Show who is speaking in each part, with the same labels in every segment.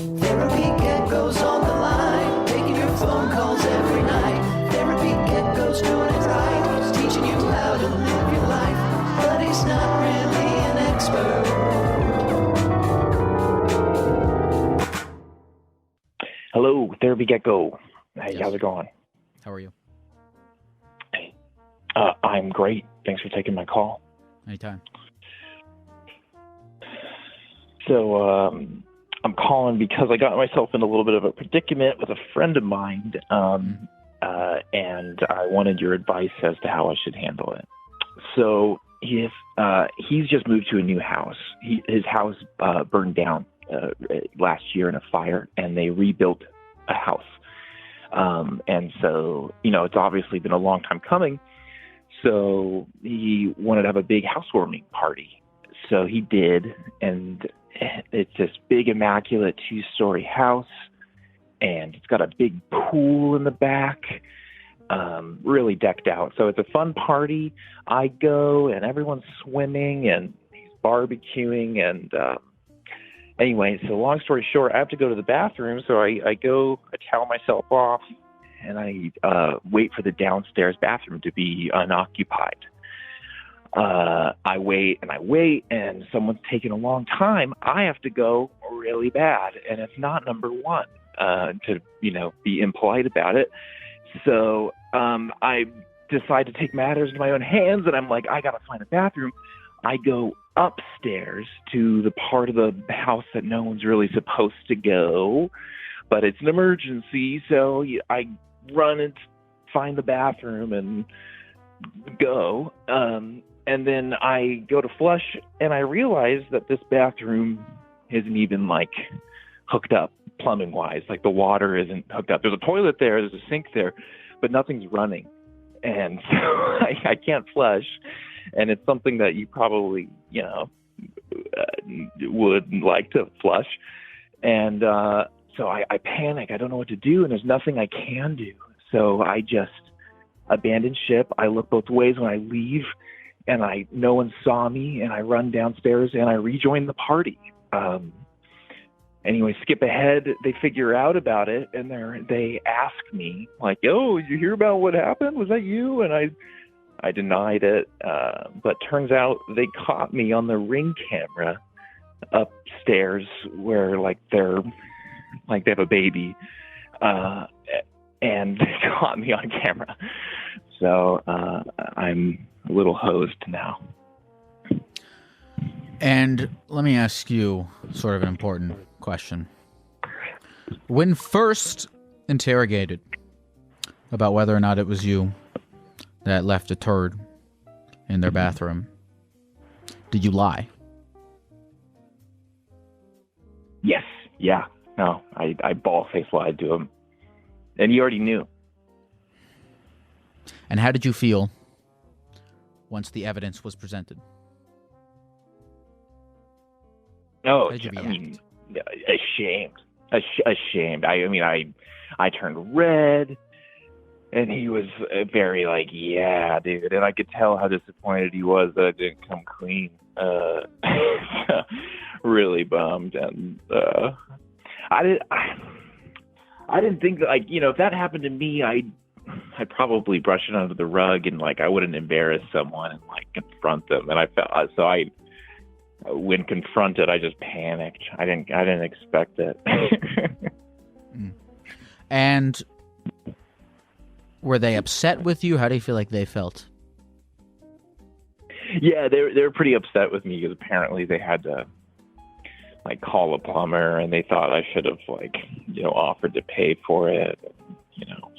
Speaker 1: Therapy Gecko's on the line, taking your phone calls every night. Therapy Gecko's doing it right, he's teaching you how to live your life, but he's not really an expert.
Speaker 2: Hello, Therapy Gecko. Hey,
Speaker 3: Yes.
Speaker 2: how's it going?
Speaker 3: How are you?
Speaker 2: I'm great. Thanks for taking my call.
Speaker 3: Anytime.
Speaker 2: So, I'm calling because I got myself in a little bit of a predicament with a friend of mine, and I wanted your advice as to how I should handle it. So, if he's just moved to a new house. His house burned down last year in a fire, and they rebuilt a house. And so, it's obviously been a long time coming. So he wanted to have a big housewarming party. So he did, and it's this big, immaculate 2-story house, and it's got a big pool in the back, really decked out. So it's a fun party. I go, and everyone's swimming, and he's barbecuing, and anyway, so long story short, I have to go to the bathroom, so I go, I towel myself off, and I wait for the downstairs bathroom to be unoccupied. I wait, and someone's taking a long time. I have to go really bad, and it's not number one, to, be impolite about it. So I decide to take matters into my own hands, and I'm like, I got to find a bathroom. I go upstairs to the part of the house that no one's really supposed to go, but it's an emergency, so I run and find the bathroom and go. And then I go to flush, and I realize that this bathroom isn't even hooked up plumbing wise. Like the water isn't hooked up. There's a toilet there, there's a sink there, but nothing's running. And so I can't flush. And it's something that you probably, would like to flush. And so I panic. I don't know what to do, and there's nothing I can do. So I just abandon ship. I look both ways when I leave, and no one saw me, and I run downstairs, and I rejoin the party. Anyway, skip ahead. They figure out about it, and they ask me, "Oh, did you hear about what happened? Was that you?" And I denied it, but turns out they caught me on the Ring camera upstairs where they have a baby, and they caught me on camera. So I'm a little hosed now.
Speaker 3: And let me ask you sort of an important question. When first interrogated about whether or not it was you that left a turd in their bathroom, did you lie?
Speaker 2: Yes. Yeah. No, I ball-faced lied to him. And he already knew.
Speaker 3: And how did you feel once the evidence was presented?
Speaker 2: Oh,
Speaker 3: How did you react?
Speaker 2: Ashamed. Ashamed. I turned red, and he was very yeah, dude. And I could tell how disappointed he was that I didn't come clean. Really bummed, and I didn't think that, if that happened to me, I'd probably brush it under the rug, and I wouldn't embarrass someone and confront them. And I felt when confronted, I just panicked. I didn't expect it.
Speaker 3: And were they upset with you? How do you feel like they felt?
Speaker 2: Yeah, they were pretty upset with me because apparently they had to call a plumber, and they thought I should have offered to pay for it.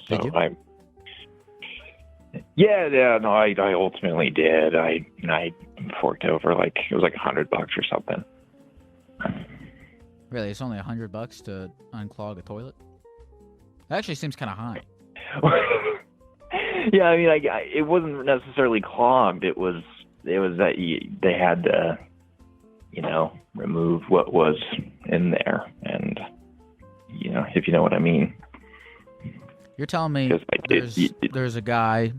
Speaker 2: So
Speaker 3: Did you?
Speaker 2: I ultimately did. I forked over it was $100 or something.
Speaker 3: Really, it's only $100 to unclog a toilet? That actually seems kind of high.
Speaker 2: Yeah, it wasn't necessarily clogged. It was that they had to, remove what was in there, and if you know what I mean.
Speaker 3: You're telling me there's a guy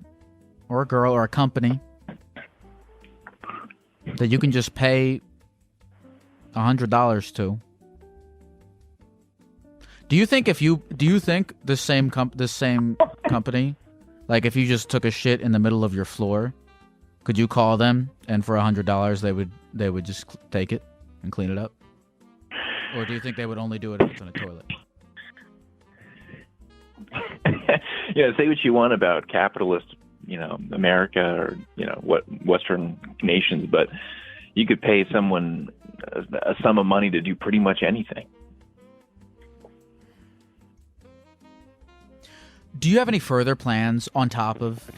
Speaker 3: or a girl or a company that you can just pay $100 to, Do you think the same company, like if you just took a shit in the middle of your floor, could you call them and for $100 they would just take it and clean it up? Or do you think they would only do it if it's in a toilet?
Speaker 2: Say what you want about capitalist, America or, what Western nations, but you could pay someone a sum of money to do pretty much anything.
Speaker 3: Do you have any further plans on top of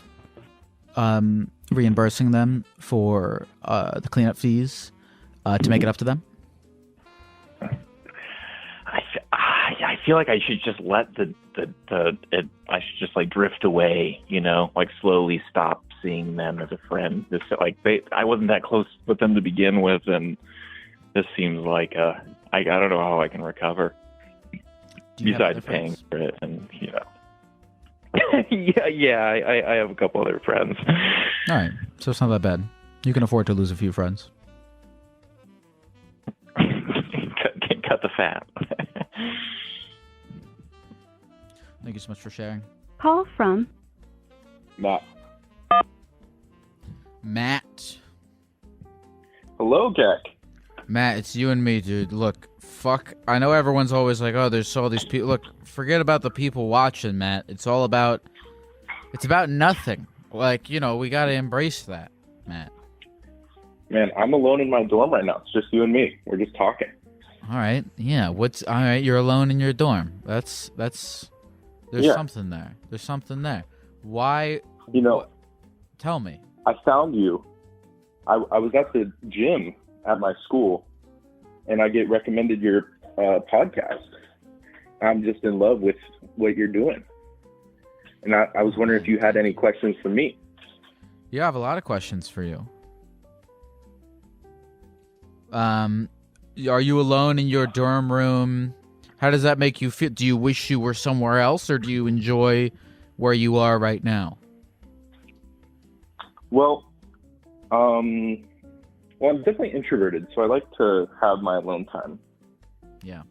Speaker 3: reimbursing them for the cleanup fees to make it up to them?
Speaker 2: I feel like I should just let I should just like drift away, like slowly stop seeing them as a friend. Just like I wasn't that close with them to begin with, and this seems like I don't know how I can recover. Besides paying for it, and I have a couple other friends.
Speaker 3: All right, so it's not that bad. You can afford to lose a few friends.
Speaker 2: Cut the fat.
Speaker 3: Thank you so much for sharing.
Speaker 4: Call from
Speaker 3: Matt.
Speaker 5: Hello, Jack.
Speaker 3: Matt, it's you and me, dude. Look, fuck. I know everyone's always like, oh, there's all these people. Look, forget about the people watching, Matt. It's about nothing. Like, we got to embrace that, Matt.
Speaker 5: Man, I'm alone in my dorm right now. It's just you and me. We're just talking.
Speaker 3: All right. Yeah. All right. You're alone in your dorm. There's something there. There's something there. Why? Tell me.
Speaker 5: I found you. I was at the gym at my school, and I get recommended your podcast. I'm just in love with what you're doing. And I was wondering if you had any questions for me.
Speaker 3: Yeah, I have a lot of questions for you. Are you alone in your dorm room? How does that make you feel? Do you wish you were somewhere else, or do you enjoy where you are right now?
Speaker 5: Well, I'm definitely introverted, so I like to have my alone time.
Speaker 3: Yeah.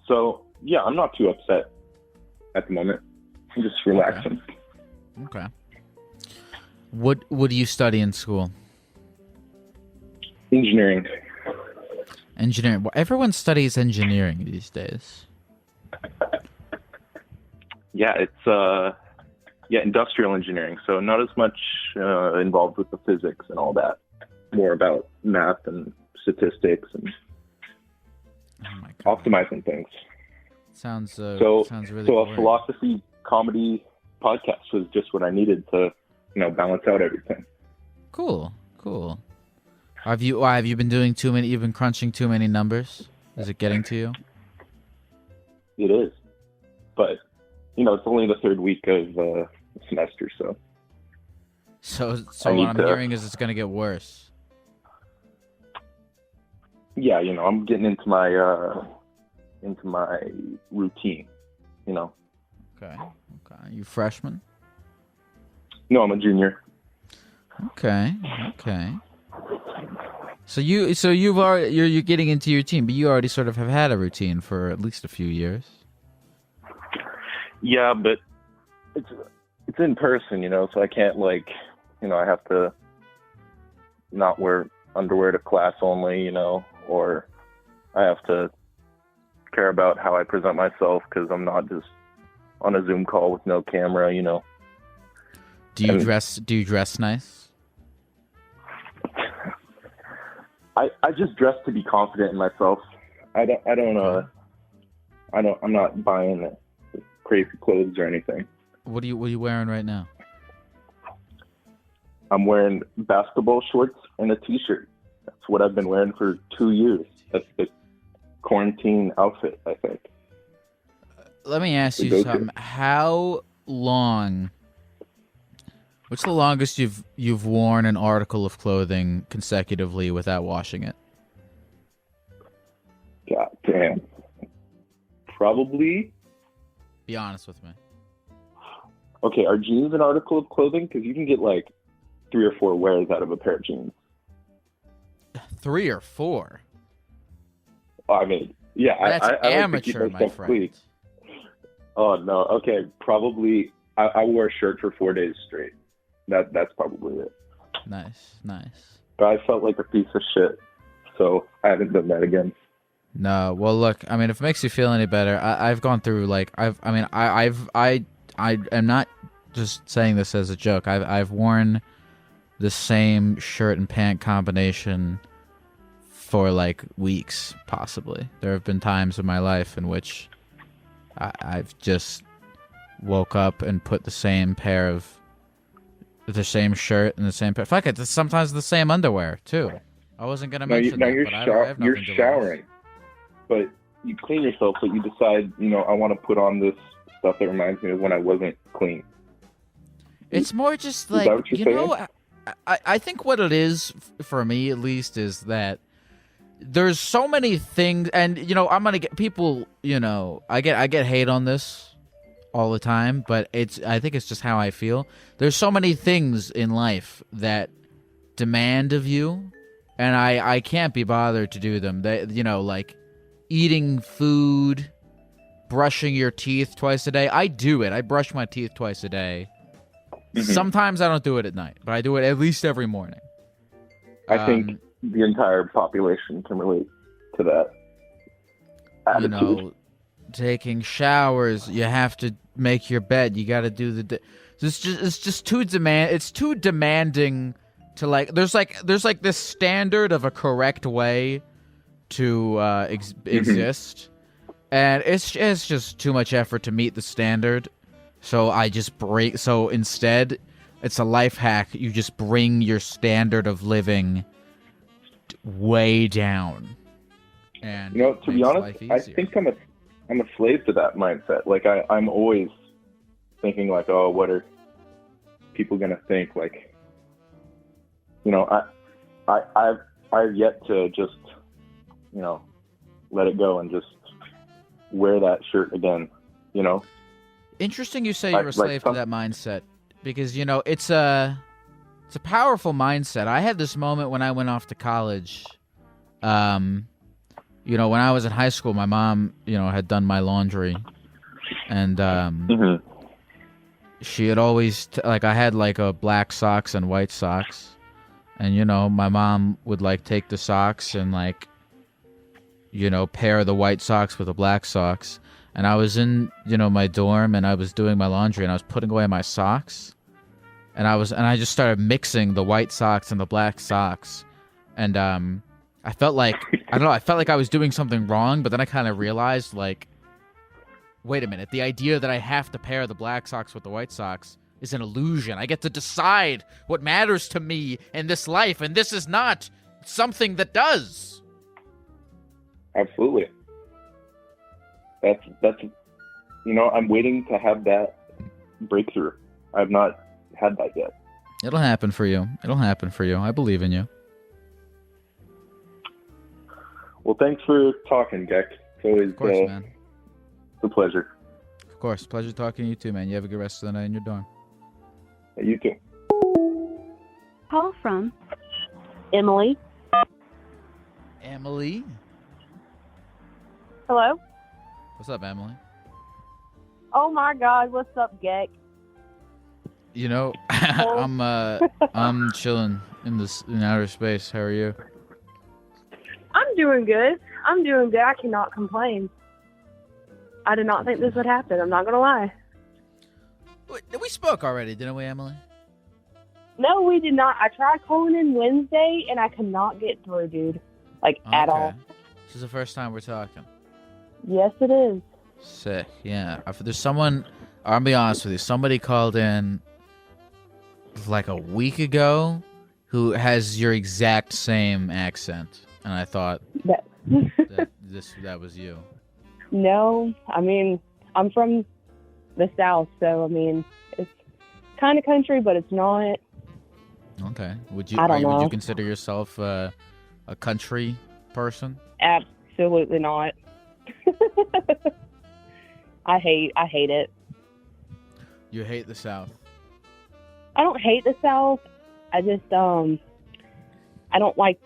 Speaker 5: So, yeah, I'm not too upset at the moment. I'm just relaxing.
Speaker 3: Okay. What do you study in school?
Speaker 5: Engineering.
Speaker 3: Engineering. Well, everyone studies engineering these days.
Speaker 5: Yeah, it's industrial engineering. So not as much involved with the physics and all that. More about math and statistics and optimizing things.
Speaker 3: Sounds really
Speaker 5: So
Speaker 3: boring.
Speaker 5: a philosophy comedy podcast was just what I needed to, balance out everything.
Speaker 3: Cool. Have you been doing too many? You've been crunching too many numbers. Is it getting to you?
Speaker 5: It is, but it's only the third week of the semester, so.
Speaker 3: So what I'm hearing is it's going to get worse.
Speaker 5: Yeah, I'm getting into my routine,
Speaker 3: Okay. You freshman?
Speaker 5: No, I'm a junior.
Speaker 3: Okay. So you're getting into your routine, but you already sort of have had a routine for at least a few years.
Speaker 5: Yeah, but it's in person, so I can't I have to not wear underwear to class only, or I have to care about how I present myself because I'm not just on a Zoom call with no camera,
Speaker 3: Do you dress nice?
Speaker 5: I just dress to be confident in myself. I'm not buying crazy clothes or anything.
Speaker 3: What are you wearing right now?
Speaker 5: I'm wearing basketball shorts and a t-shirt. That's what I've been wearing for 2 years. That's the quarantine outfit, I think.
Speaker 3: Let me ask you something. How long? What's the longest you've worn an article of clothing consecutively without washing it?
Speaker 5: God damn. Probably.
Speaker 3: Be honest with me.
Speaker 5: Okay, are jeans an article of clothing? Because you can get 3 or 4 wears out of a pair of jeans.
Speaker 3: 3 or 4?
Speaker 5: I mean, Yeah,
Speaker 3: That's
Speaker 5: I like to keep
Speaker 3: amateur, my
Speaker 5: myself
Speaker 3: friend.
Speaker 5: clean. Oh no. Okay, probably I wore a shirt for 4 days straight. That's probably it.
Speaker 3: Nice.
Speaker 5: But I felt like a piece of shit, so I haven't done that again.
Speaker 3: No, well, look. I mean, if it makes you feel any better, I've gone through like I am not just saying this as a joke. I've worn the same shirt and pant combination for like weeks, possibly. There have been times in my life in which I've just woke up and put the same shirt and the same pair. Fuck it, sometimes the same underwear too. I wasn't gonna mention that, but I have
Speaker 5: you're
Speaker 3: nothing to lose.
Speaker 5: showering, but you clean yourself, but you decide, I want to put on this stuff that reminds me of when I wasn't clean.
Speaker 3: It's more just
Speaker 5: Is
Speaker 3: like,
Speaker 5: that what you're saying?
Speaker 3: I think what it is, for me at least, is that there's so many things, and I'm gonna get people, I get hate on this all the time, but I think it's just how I feel. There's so many things in life that demand of you, and I can't be bothered to do them. They, like eating food, brushing your teeth twice a day. I do it. I brush my teeth twice a day. Mm-hmm. Sometimes I don't do it at night, but I do it at least every morning.
Speaker 5: I think the entire population can relate to that attitude.
Speaker 3: Taking showers, you have to make your bed. You got to do it's just too It's too demanding to like. There's like this standard of a correct way to exist, and it's just too much effort to meet the standard. So I just break. So instead, it's a life hack. You just bring your standard of living way down. And
Speaker 5: to be honest, I think I'm a slave to that mindset. Like I'm always thinking like, oh, what are people gonna think? Like, I've yet to just, let it go and just wear that shirt again.
Speaker 3: Interesting you say you're a slave to that mindset, because it's a powerful mindset. I had this moment when I went off to college. When I was in high school, my mom, had done my laundry, and she had always I had like a black socks and white socks, and my mom would like take the socks and like pair the white socks with the black socks. And I was in, my dorm, and I was doing my laundry, and I was putting away my socks, and I just started mixing the white socks and the black socks, and I felt like I was doing something wrong, but then I kind of realized, like, wait a minute, the idea that I have to pair the black socks with the white socks is an illusion. I get to decide what matters to me in this life, and this is not something that does.
Speaker 5: Absolutely. That's I'm waiting to have that breakthrough. I've not had that yet.
Speaker 3: It'll happen for you. I believe in you.
Speaker 5: Well, thanks for talking, Geck. It's always
Speaker 3: of course, man.
Speaker 5: It's a pleasure.
Speaker 3: Of course. Pleasure talking to you too, man. You have a good rest of the night in your dorm.
Speaker 5: Yeah, you too.
Speaker 4: Call from Emily.
Speaker 3: Emily?
Speaker 4: Hello?
Speaker 3: What's up, Emily?
Speaker 4: Oh my God, what's up, Geck?
Speaker 3: I'm chilling in outer space. How are you?
Speaker 4: I'm doing good. I cannot complain. I did not think this would happen. I'm not going to lie.
Speaker 3: We spoke already, didn't we, Emily?
Speaker 4: No, we did not. I tried calling in Wednesday, and I could not get through, dude. At all.
Speaker 3: This is the first time we're talking.
Speaker 4: Yes, it is.
Speaker 3: Sick, yeah. There's someone, I'll be honest with you, somebody called in like a week ago who has your exact same accent. And I thought that was you.
Speaker 4: No, I mean, I'm from the South, so, I mean, it's kind of country, but it's not.
Speaker 3: Okay. Would you consider yourself a country person?
Speaker 4: Absolutely not. I hate it.
Speaker 3: You hate the South?
Speaker 4: I don't hate the South. I just I don't like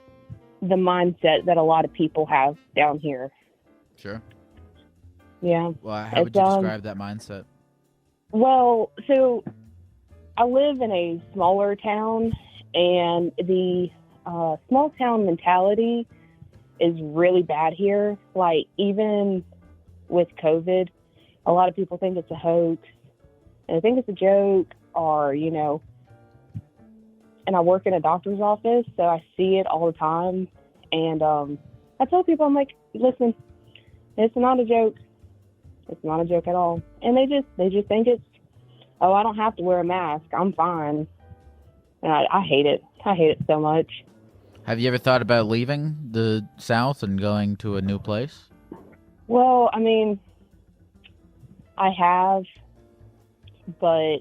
Speaker 4: the mindset that a lot of people have down here.
Speaker 3: Sure.
Speaker 4: Yeah.
Speaker 3: Well, how would you describe that mindset?
Speaker 4: Well, so I live in a smaller town, and the small town mentality is really bad here. Like, even with COVID, a lot of people think it's a hoax, and I think it's a joke, or, you know, and I work in a doctor's office, so I see it all the time. And I tell people, I'm like, listen, it's not a joke. It's not a joke at all. And they just think it's, oh, I don't have to wear a mask. I'm fine. And I hate it. I hate it so much.
Speaker 3: Have you ever thought about leaving the South and going to a new place?
Speaker 4: Well, I mean, I have, but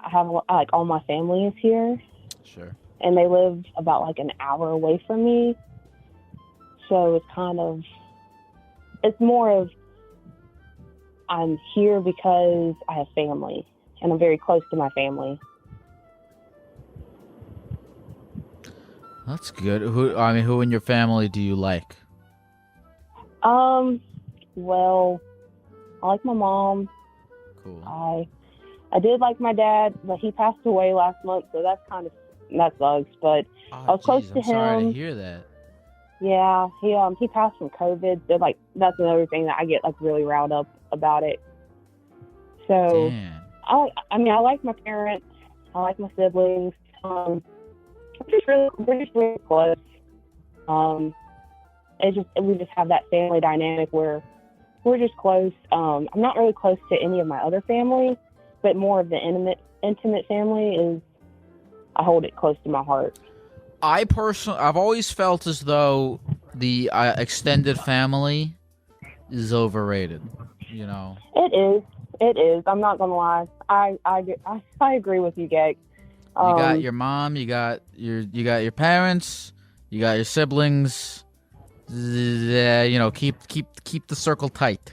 Speaker 4: I have, like, all my family is here.
Speaker 3: Sure.
Speaker 4: And they live about, like, an hour away from me. So it's kind of, it's more of, I'm here because I have family, and I'm very close to my family.
Speaker 3: That's good. Who in your family do you like?
Speaker 4: Well, I like my mom.
Speaker 3: Cool.
Speaker 4: I did like my dad, but he passed away last month, so that sucks. But I was close to him.
Speaker 3: Sorry to hear that.
Speaker 4: Yeah, he passed from COVID. So, like, that's another thing that I get, like, really riled up about it. So,
Speaker 3: Damn.
Speaker 4: I like my parents. I like my siblings. We're just really close. We just have that family dynamic where we're just close. I'm not really close to any of my other family, but more of the intimate family is, I hold it close to my heart.
Speaker 3: I've always felt as though the extended family is overrated. You know.
Speaker 4: It is. I'm not gonna lie. I agree with you, Gek.
Speaker 3: You got your mom. You got your parents. You got your siblings. You know, keep the circle tight.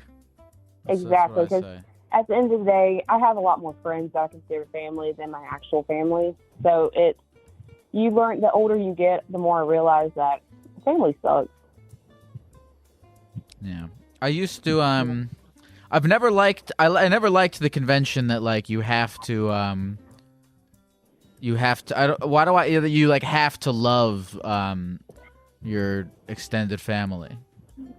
Speaker 4: Exactly. Because at the end of the day, I have a lot more friends that I consider family than my actual family. So the older you get, the more I realize that family sucks.
Speaker 3: Yeah. I used to I never liked the convention that, like, you have to you have to love your extended family.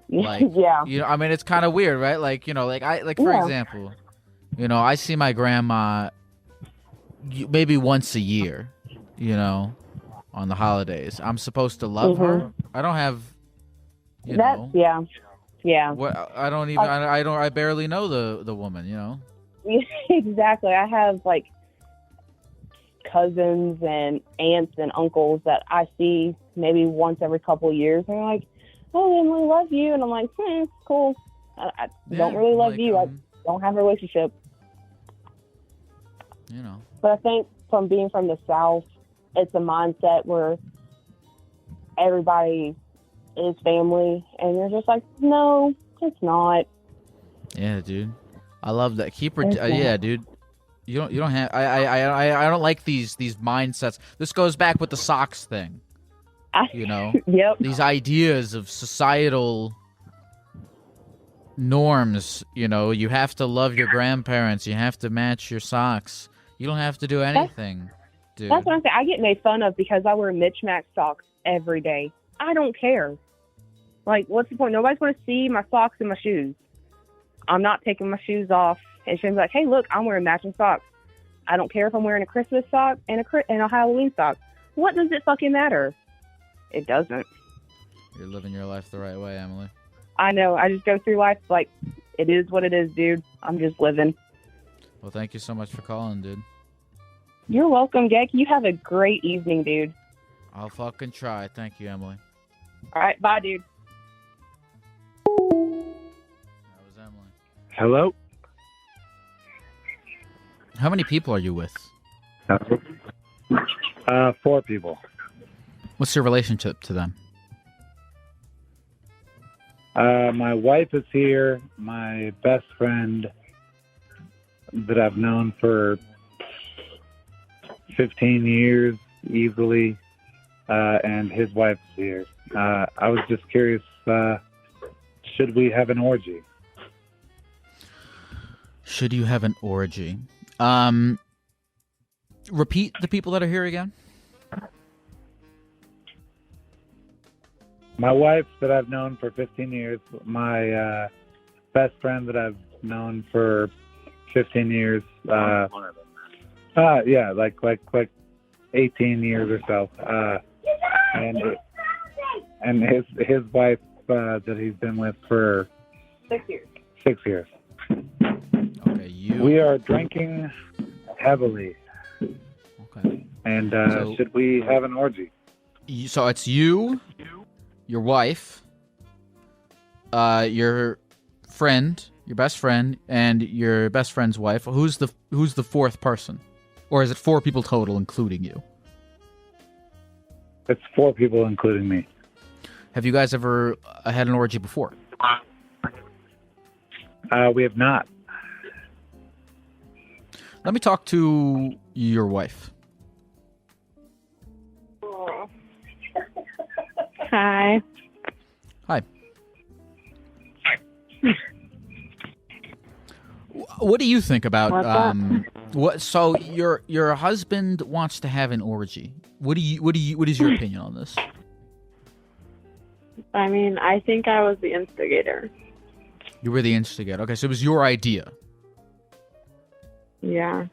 Speaker 3: Like,
Speaker 4: yeah.
Speaker 3: You know, I mean, it's kind of weird, right? Like, you know, for example, you know, I see my grandma maybe once a year, you know, on the holidays. I'm supposed to love her. I don't have, you know.
Speaker 4: Yeah.
Speaker 3: What I barely know the woman, you know.
Speaker 4: Exactly. I have, like, cousins and aunts and uncles that I see maybe once every couple of years, and they're like, "Oh, Emily, love you," and I'm like, cool. I don't really love you. I don't have a relationship.
Speaker 3: You know.
Speaker 4: But I think from being from the South, it's a mindset where everybody is family, and you're just like, no, it's not.
Speaker 3: Yeah, dude. I love that. Yeah, dude. You don't have. I don't like these mindsets. This goes back with the socks thing. You know.
Speaker 4: Yep.
Speaker 3: These ideas of societal norms. You know, you have to love your grandparents. You have to match your socks. You don't have to do anything, dude.
Speaker 4: That's what I'm saying. I get made fun of because I wear mismatched socks every day. I don't care. Like, what's the point? Nobody's going to see my socks and my shoes. I'm not taking my shoes off and showing like, hey, look, I'm wearing matching socks. I don't care if I'm wearing a Christmas sock and a Halloween sock. What does it fucking matter? It doesn't.
Speaker 3: You're living your life the right way, Emily.
Speaker 4: I know. I just go through life like, it is what it is, dude. I'm just living.
Speaker 3: Well, thank you so much for calling, dude.
Speaker 4: You're welcome, Gek. You have a great evening, dude.
Speaker 3: I'll fucking try. Thank you, Emily.
Speaker 4: All right. Bye, dude.
Speaker 3: That was Emily.
Speaker 6: Hello?
Speaker 3: How many people are you with?
Speaker 6: 4 people.
Speaker 3: What's your relationship to them?
Speaker 6: My wife is here. My best friend that I've known for 15 years easily, and his wife is here. I was just curious, should we have an orgy?
Speaker 3: Should you have an orgy? Repeat the people that are here again.
Speaker 6: My wife that I've known for 15 years, my best friend that I've known for 15 years. Yeah, like 18 years or so. And his wife that he's been with for
Speaker 4: 6 years.
Speaker 6: 6 years.
Speaker 3: Okay,
Speaker 6: We are drinking heavily.
Speaker 3: Okay.
Speaker 6: And
Speaker 3: So-
Speaker 6: should we have an orgy?
Speaker 3: So it's you, your wife, your friend, your best friend, and your best friend's wife. Who's the fourth person, or is it 4 people total, including you?
Speaker 6: It's 4 people, including me.
Speaker 3: Have you guys ever had an orgy before?
Speaker 6: We have not.
Speaker 3: Let me talk to your wife.
Speaker 4: Hi.
Speaker 3: Hi. What do you think about
Speaker 4: What's that?
Speaker 3: what? So your husband wants to have an orgy. What is your opinion on this?
Speaker 7: I mean, I think I was the instigator.
Speaker 3: You were the instigator. Okay, so it was your idea.
Speaker 7: Yeah.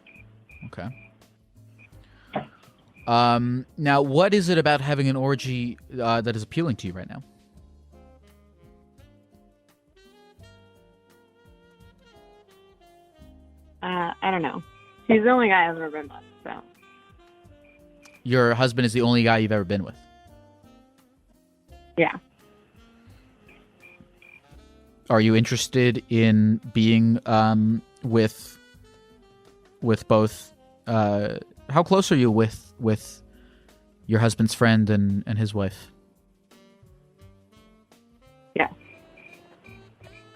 Speaker 3: Okay. Now, what is it about having an orgy that is appealing to you right now?
Speaker 7: I don't know. He's the only guy I've ever been with, so.
Speaker 3: Your husband is the only guy you've ever been with.
Speaker 7: Yeah.
Speaker 3: Are you interested in being with both? How close are you with your husband's friend and his wife?
Speaker 7: Yeah.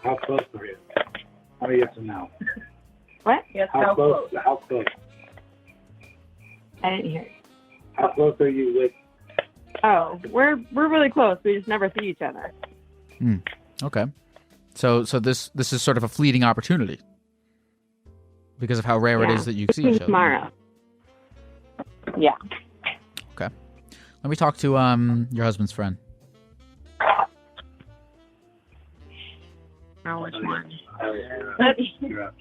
Speaker 6: How close are you? How yes or no?
Speaker 7: What? Yes,
Speaker 6: How close? How close?
Speaker 7: I didn't hear.
Speaker 6: How close are you with?
Speaker 7: Oh, we're really close. We just never see each other.
Speaker 3: Okay. So this is sort of a fleeting opportunity because of how rare it
Speaker 7: Yeah.
Speaker 3: is that you see each other.
Speaker 7: Tomorrow. Yeah.
Speaker 3: Okay. Let me talk to your husband's friend.
Speaker 7: Oh, which one?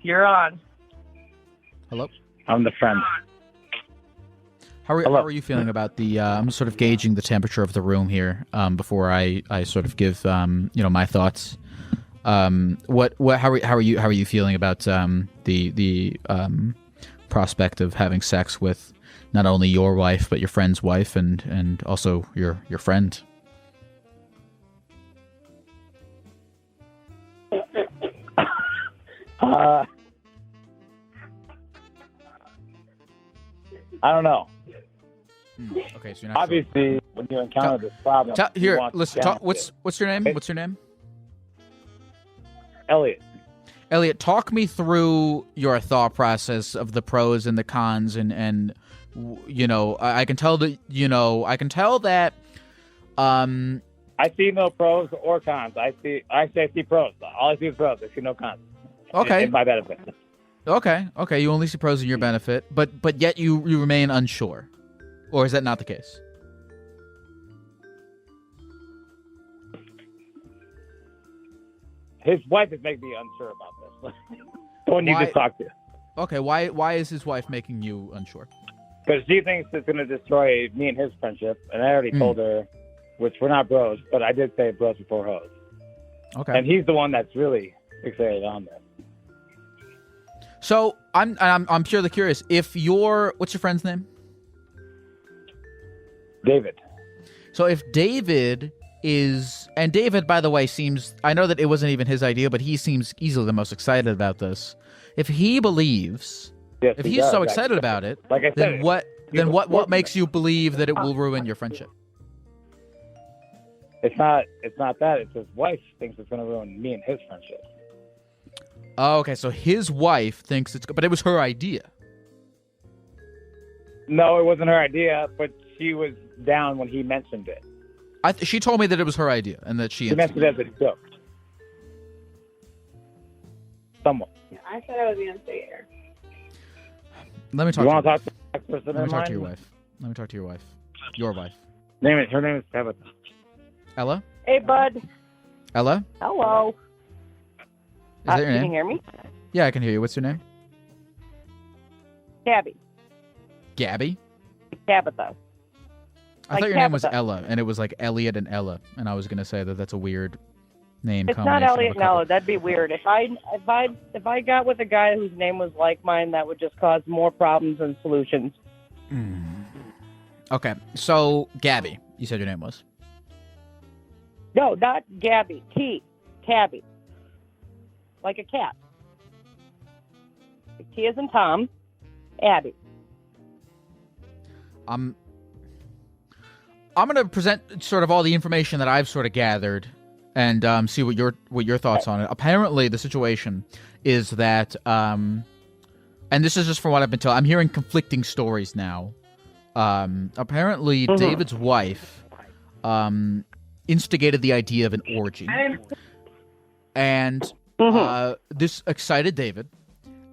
Speaker 8: You're on.
Speaker 3: Hello.
Speaker 6: I'm the friend.
Speaker 3: How are you feeling about the? I'm sort of gauging the temperature of the room here before I sort of give my thoughts. How are you feeling about the prospect of having sex with not only your wife but your friend's wife and also your friend?
Speaker 6: I don't know.
Speaker 3: Okay, so you're not
Speaker 6: Obviously, when you encounter this problem,
Speaker 3: here.
Speaker 6: you want
Speaker 3: Listen.
Speaker 6: to
Speaker 3: What's your name? What's your name?
Speaker 6: Elliot.
Speaker 3: Elliot, talk me through your thought process of the pros and the cons, and I can tell that.
Speaker 6: I see no pros or cons. I see pros. All I see is pros. I see no cons.
Speaker 3: Okay.
Speaker 6: In my benefit.
Speaker 3: Okay. You only see pros in your benefit, but yet you remain unsure, or is that not the case?
Speaker 6: His wife is making me unsure about this. The one you
Speaker 3: Why-
Speaker 6: just talked to.
Speaker 3: Okay. Why is his wife making you unsure?
Speaker 6: Because she thinks it's going to destroy me and his friendship. And I already told her, which we're not bros, but I did say bros before hoes.
Speaker 3: Okay.
Speaker 6: And he's the one that's really fixated on this.
Speaker 3: So I'm purely curious. What's your friend's name?
Speaker 6: David.
Speaker 3: So if David and David, by the way, I know that it wasn't even his idea, but he seems easily the most excited about this. If he believes,
Speaker 6: Yes,
Speaker 3: if
Speaker 6: he
Speaker 3: he's
Speaker 6: does,
Speaker 3: so excited
Speaker 6: actually.
Speaker 3: about it,
Speaker 6: Like I
Speaker 3: then
Speaker 6: said,
Speaker 3: what makes you believe that it will ruin your friendship?
Speaker 6: It's not that. It's his wife thinks it's going to ruin me and his friendship.
Speaker 3: Oh, okay, so his wife thinks but it was her idea.
Speaker 6: No, it wasn't her idea, but she was down when he mentioned it.
Speaker 3: She told me that it was her idea and that she
Speaker 6: She mentioned it as a joke. someone.
Speaker 7: I said I was going to stay here.
Speaker 3: Let me talk.
Speaker 6: You
Speaker 3: to
Speaker 6: want to
Speaker 3: your
Speaker 6: talk
Speaker 3: wife.
Speaker 6: to the next person
Speaker 3: Let me
Speaker 6: in
Speaker 3: talk to
Speaker 6: line?
Speaker 3: your wife. Let me talk to your wife. Your wife.
Speaker 6: Her name is Tabitha.
Speaker 3: Ella?
Speaker 7: Hey, bud.
Speaker 3: Ella?
Speaker 7: Hello.
Speaker 3: Is that your
Speaker 7: Can
Speaker 3: name?
Speaker 7: you hear me?
Speaker 3: Yeah, I can hear you. What's your name?
Speaker 7: Gabby.
Speaker 3: Gabby?
Speaker 7: Tabitha.
Speaker 3: I
Speaker 7: Like
Speaker 3: thought your name was
Speaker 7: Tabitha.
Speaker 3: Ella, and it was like Elliot and Ella, and I was gonna say that that's a weird name
Speaker 7: It's not
Speaker 3: combination.
Speaker 7: Elliot
Speaker 3: of a
Speaker 7: and Ella.
Speaker 3: couple.
Speaker 7: That'd be weird. If I got with a guy whose name was like mine, that would just cause more problems than solutions.
Speaker 3: Okay, so Gabby, you said your name was.
Speaker 7: No, not Gabby. Tabby. Like a cat. T as in Tom. Abby.
Speaker 3: I'm gonna present sort of all the information that I've sort of gathered, and see what your thoughts on it. Apparently, the situation is that, and this is just from what I've been told. I'm hearing conflicting stories now. Apparently, David's wife instigated the idea of an orgy, and this excited David,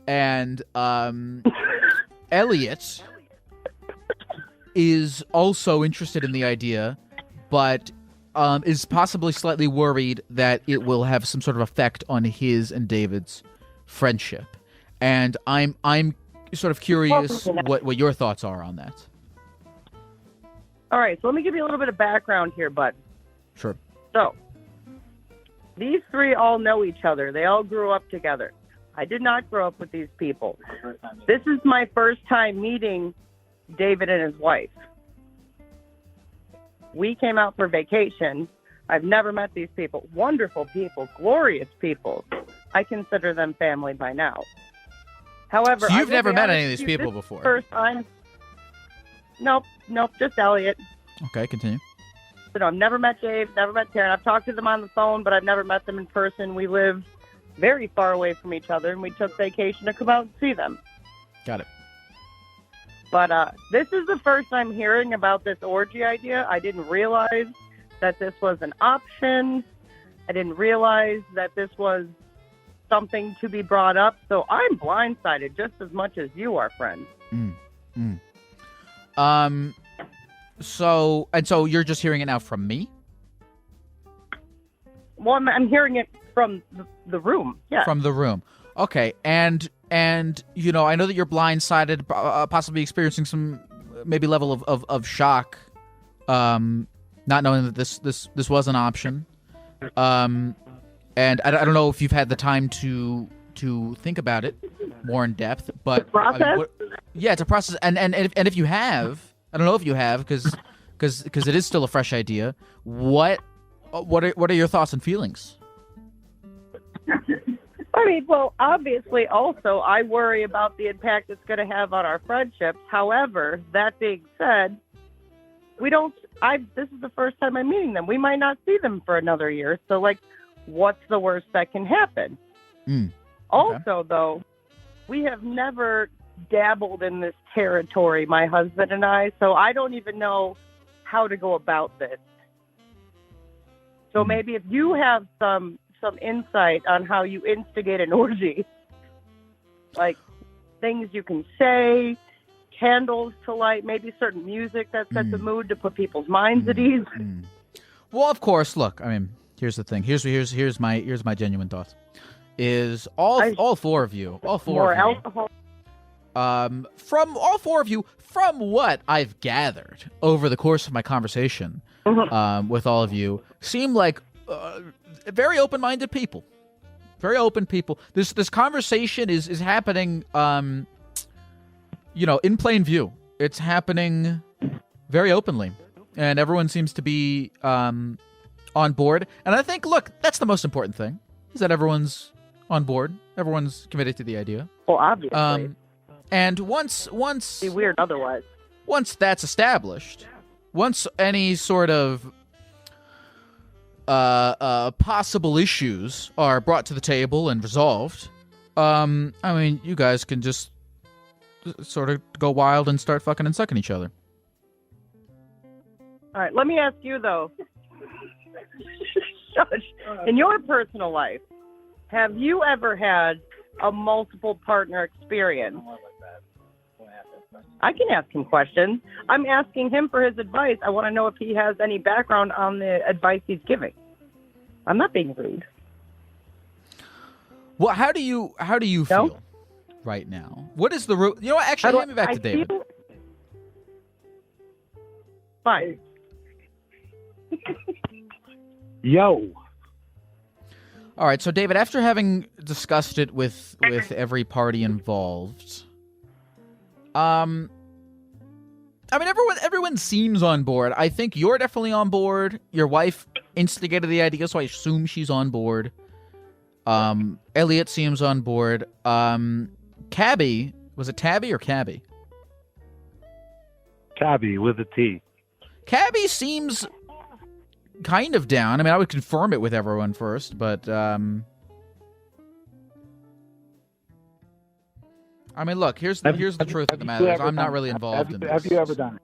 Speaker 3: and Elliot is also interested in the idea, but is possibly slightly worried that it will have some sort of effect on his and David's friendship. And I'm sort of curious what your thoughts are on that.
Speaker 7: All right, so let me give you a little bit of background here, bud.
Speaker 3: Sure.
Speaker 7: So, these three all know each other. They all grew up together. I did not grow up with these people. This is my first time meeting David and his wife. We came out for vacation. I've never met these people. Wonderful people, glorious people. I consider them family by now. However,
Speaker 3: So
Speaker 7: I
Speaker 3: you've
Speaker 7: will
Speaker 3: never
Speaker 7: be
Speaker 3: met
Speaker 7: honest
Speaker 3: any of these
Speaker 7: with you,
Speaker 3: people
Speaker 7: this is
Speaker 3: before?
Speaker 7: the First time. Nope, just Elliot.
Speaker 3: Okay, continue.
Speaker 7: So, no, I've never met Dave, never met Taryn. I've talked to them on the phone, but I've never met them in person. We live very far away from each other, and we took vacation to come out and see them.
Speaker 3: Got it.
Speaker 7: But this is the first I'm hearing about this orgy idea. I didn't realize that this was an option. I didn't realize that this was something to be brought up. So I'm blindsided just as much as you are, friend.
Speaker 3: So you're just hearing it now from me?
Speaker 7: Well, I'm hearing it from the room. Yeah.
Speaker 3: From the room. Okay, and you know, I know that you're blindsided, possibly experiencing some maybe level of shock, not knowing that this was an option. And I don't know if you've had the time to think about it more in depth, but
Speaker 7: process?
Speaker 3: Yeah, it's a process. And if you have, I don't know if you have, because it is still a fresh idea. What are your thoughts and feelings?
Speaker 7: I mean, well, obviously, also, I worry about the impact it's going to have on our friendships. However, that being said, this is the first time I'm meeting them. We might not see them for another year. So, like, what's the worst that can happen?
Speaker 3: Okay.
Speaker 7: Also, though, we have never dabbled in this territory, my husband and I, so I don't even know how to go about this. So maybe if you have some insight on how you instigate an orgy, like things you can say, candles to light, maybe certain music that sets a mood to put people's minds at ease.
Speaker 3: Well, of course. Look, I mean, here's the thing. Here's my genuine thoughts. Is all four of you,
Speaker 7: More alcohol.
Speaker 3: from all four of you, from what I've gathered over the course of my conversation with all of you, seem like very open-minded people. Very open people. This conversation is happening, in plain view. It's happening very openly, and everyone seems to be on board. And I think, look, that's the most important thing, is that everyone's on board. Everyone's committed to the idea.
Speaker 7: Well, obviously.
Speaker 3: And once
Speaker 7: It'd be weird otherwise.
Speaker 3: Once that's established, once any sort of possible issues are brought to the table and resolved, I mean, you guys can just sort of go wild and start fucking and sucking each other.
Speaker 7: All right, let me ask you, though. Shush. In your personal life, have you ever had a multiple partner experience. I can ask him questions. I'm asking him for his advice. I want to know if he has any background on the advice he's giving. I'm not being rude.
Speaker 3: Well, how do you feel right now? What is the root? You know what? Actually, hand me back to David.
Speaker 7: Fine.
Speaker 6: Yo.
Speaker 3: All right, so David, after having discussed it with every party involved, I mean, everyone seems on board. I think you're definitely on board. Your wife instigated the idea, so I assume she's on board. Elliot seems on board. Cabby, was it Tabby or Cabby?
Speaker 6: Cabby with a T.
Speaker 3: Cabby seems kind of down. I mean, I would confirm it with everyone first, but I mean, look, here's the truth of the matter. I'm not really involved in this.
Speaker 6: Have you ever done it?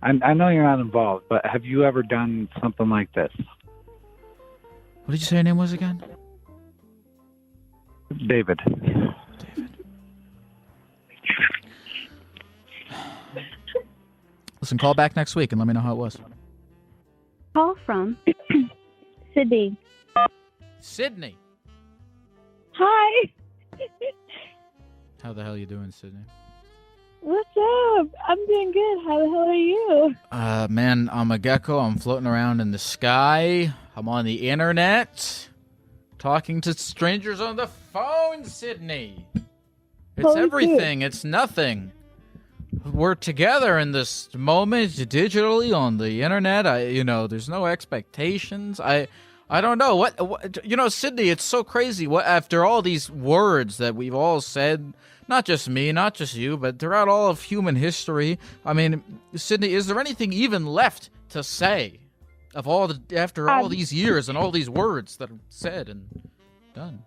Speaker 6: I know you're not involved, but have you ever done something like this?
Speaker 3: What did you say your name was again?
Speaker 6: David.
Speaker 3: Listen, call back next week and let me know how it was.
Speaker 9: Call from Sydney.
Speaker 3: Sydney.
Speaker 9: Hi.
Speaker 3: How the hell you doing, Sydney?
Speaker 9: What's up? I'm doing good. How the hell are you?
Speaker 3: Man, I'm a gecko. I'm floating around in the sky. I'm on the internet. Talking to strangers on the phone, Sydney. It's
Speaker 9: Holy
Speaker 3: everything. It's nothing. We're together in this moment digitally on the internet. There's no expectations. I don't know what Sydney, it's so crazy. What after all these words that we've all said, not just me, not just you, but throughout all of human history. I mean, Sydney, is there anything even left to say after all these years and all these words that are said and done?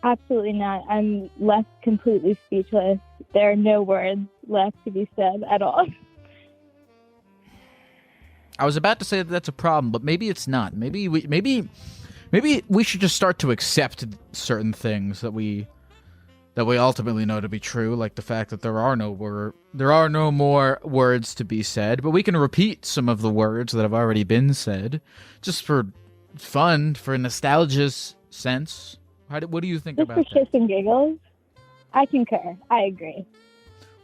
Speaker 9: Absolutely not. I'm left completely speechless. There are no words left to be said at all.
Speaker 3: I was about to say that that's a problem, but maybe it's not. Maybe we should just start to accept certain things that we ultimately know to be true, like the fact that there are no more words to be said, but we can repeat some of the words that have already been said, just for fun, for nostalgia's sense. What do you think about that?
Speaker 9: Just for shits and giggles, I concur. I agree.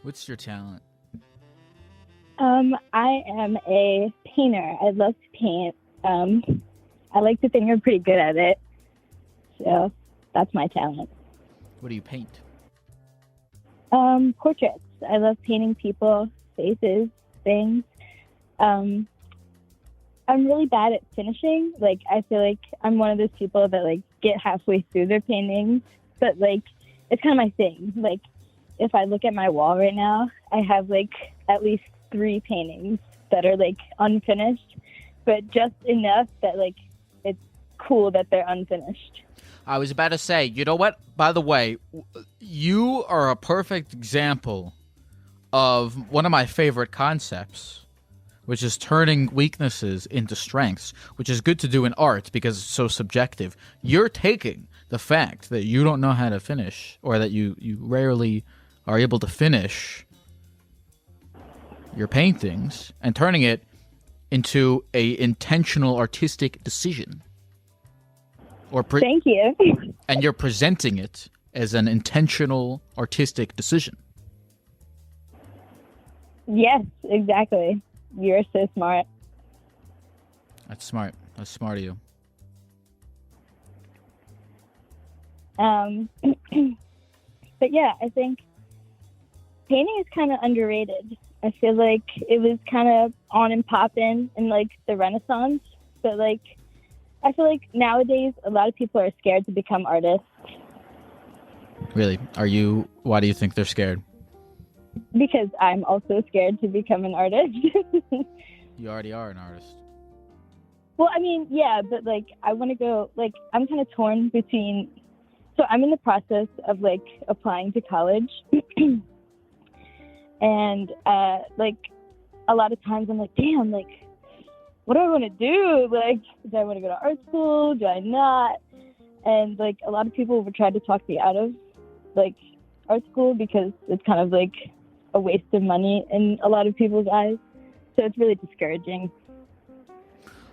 Speaker 3: What's your talent?
Speaker 9: I am a painter. I love to paint. I like to think I'm pretty good at it. So that's my talent.
Speaker 3: What do you paint?
Speaker 9: Portraits. I love painting people, faces, things. I'm really bad at finishing. Like, I feel like I'm one of those people that, like, get halfway through their paintings. But, like, it's kind of my thing. Like, if I look at my wall right now, I have, like, at least 3 paintings that are, like, unfinished. But just enough that, like, it's cool that they're unfinished.
Speaker 3: I was about to say, you know what? By the way, you are a perfect example of one of my favorite concepts, which is turning weaknesses into strengths, which is good to do in art because it's so subjective. You're taking the fact that you don't know how to finish, or that you rarely are able to finish your paintings, and turning it into a intentional artistic decision.
Speaker 9: Thank you.
Speaker 3: And you're presenting it as an intentional artistic decision.
Speaker 9: Yes, exactly. You're so smart.
Speaker 3: That's smart. That's smart of you.
Speaker 9: But yeah, I think painting is kind of underrated. I feel like it was kind of on and popping in like the Renaissance, but like I feel like nowadays a lot of people are scared to become artists.
Speaker 3: Really? Why do you think they're scared?
Speaker 9: Because I'm also scared to become an artist.
Speaker 3: You already are an artist.
Speaker 9: Well, I mean, yeah, but like I want to go, like I'm kind of torn between, so I'm in the process of like applying to college. And like a lot of times I'm like, damn, like what do I want to do? Like, do I want to go to art school? Do I not? And like a lot of people would try to talk me out of like art school because it's kind of like a waste of money in a lot of people's eyes. So it's really discouraging.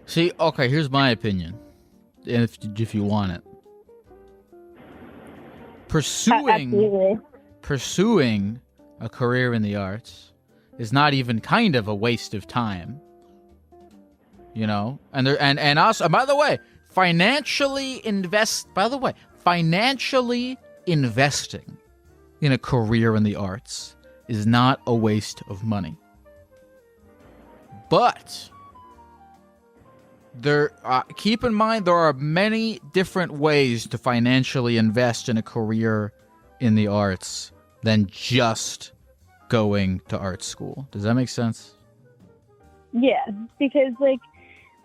Speaker 3: See, okay, here's my opinion, if you want it.
Speaker 9: Absolutely.
Speaker 3: Pursuing a career in the arts is not even kind of a waste of time. You know, and also, by the way, financially investing in a career in the arts is not a waste of money. But keep in mind there are many different ways to financially invest in a career in the arts than just going to art school. Does that make sense?
Speaker 9: Yeah, because like,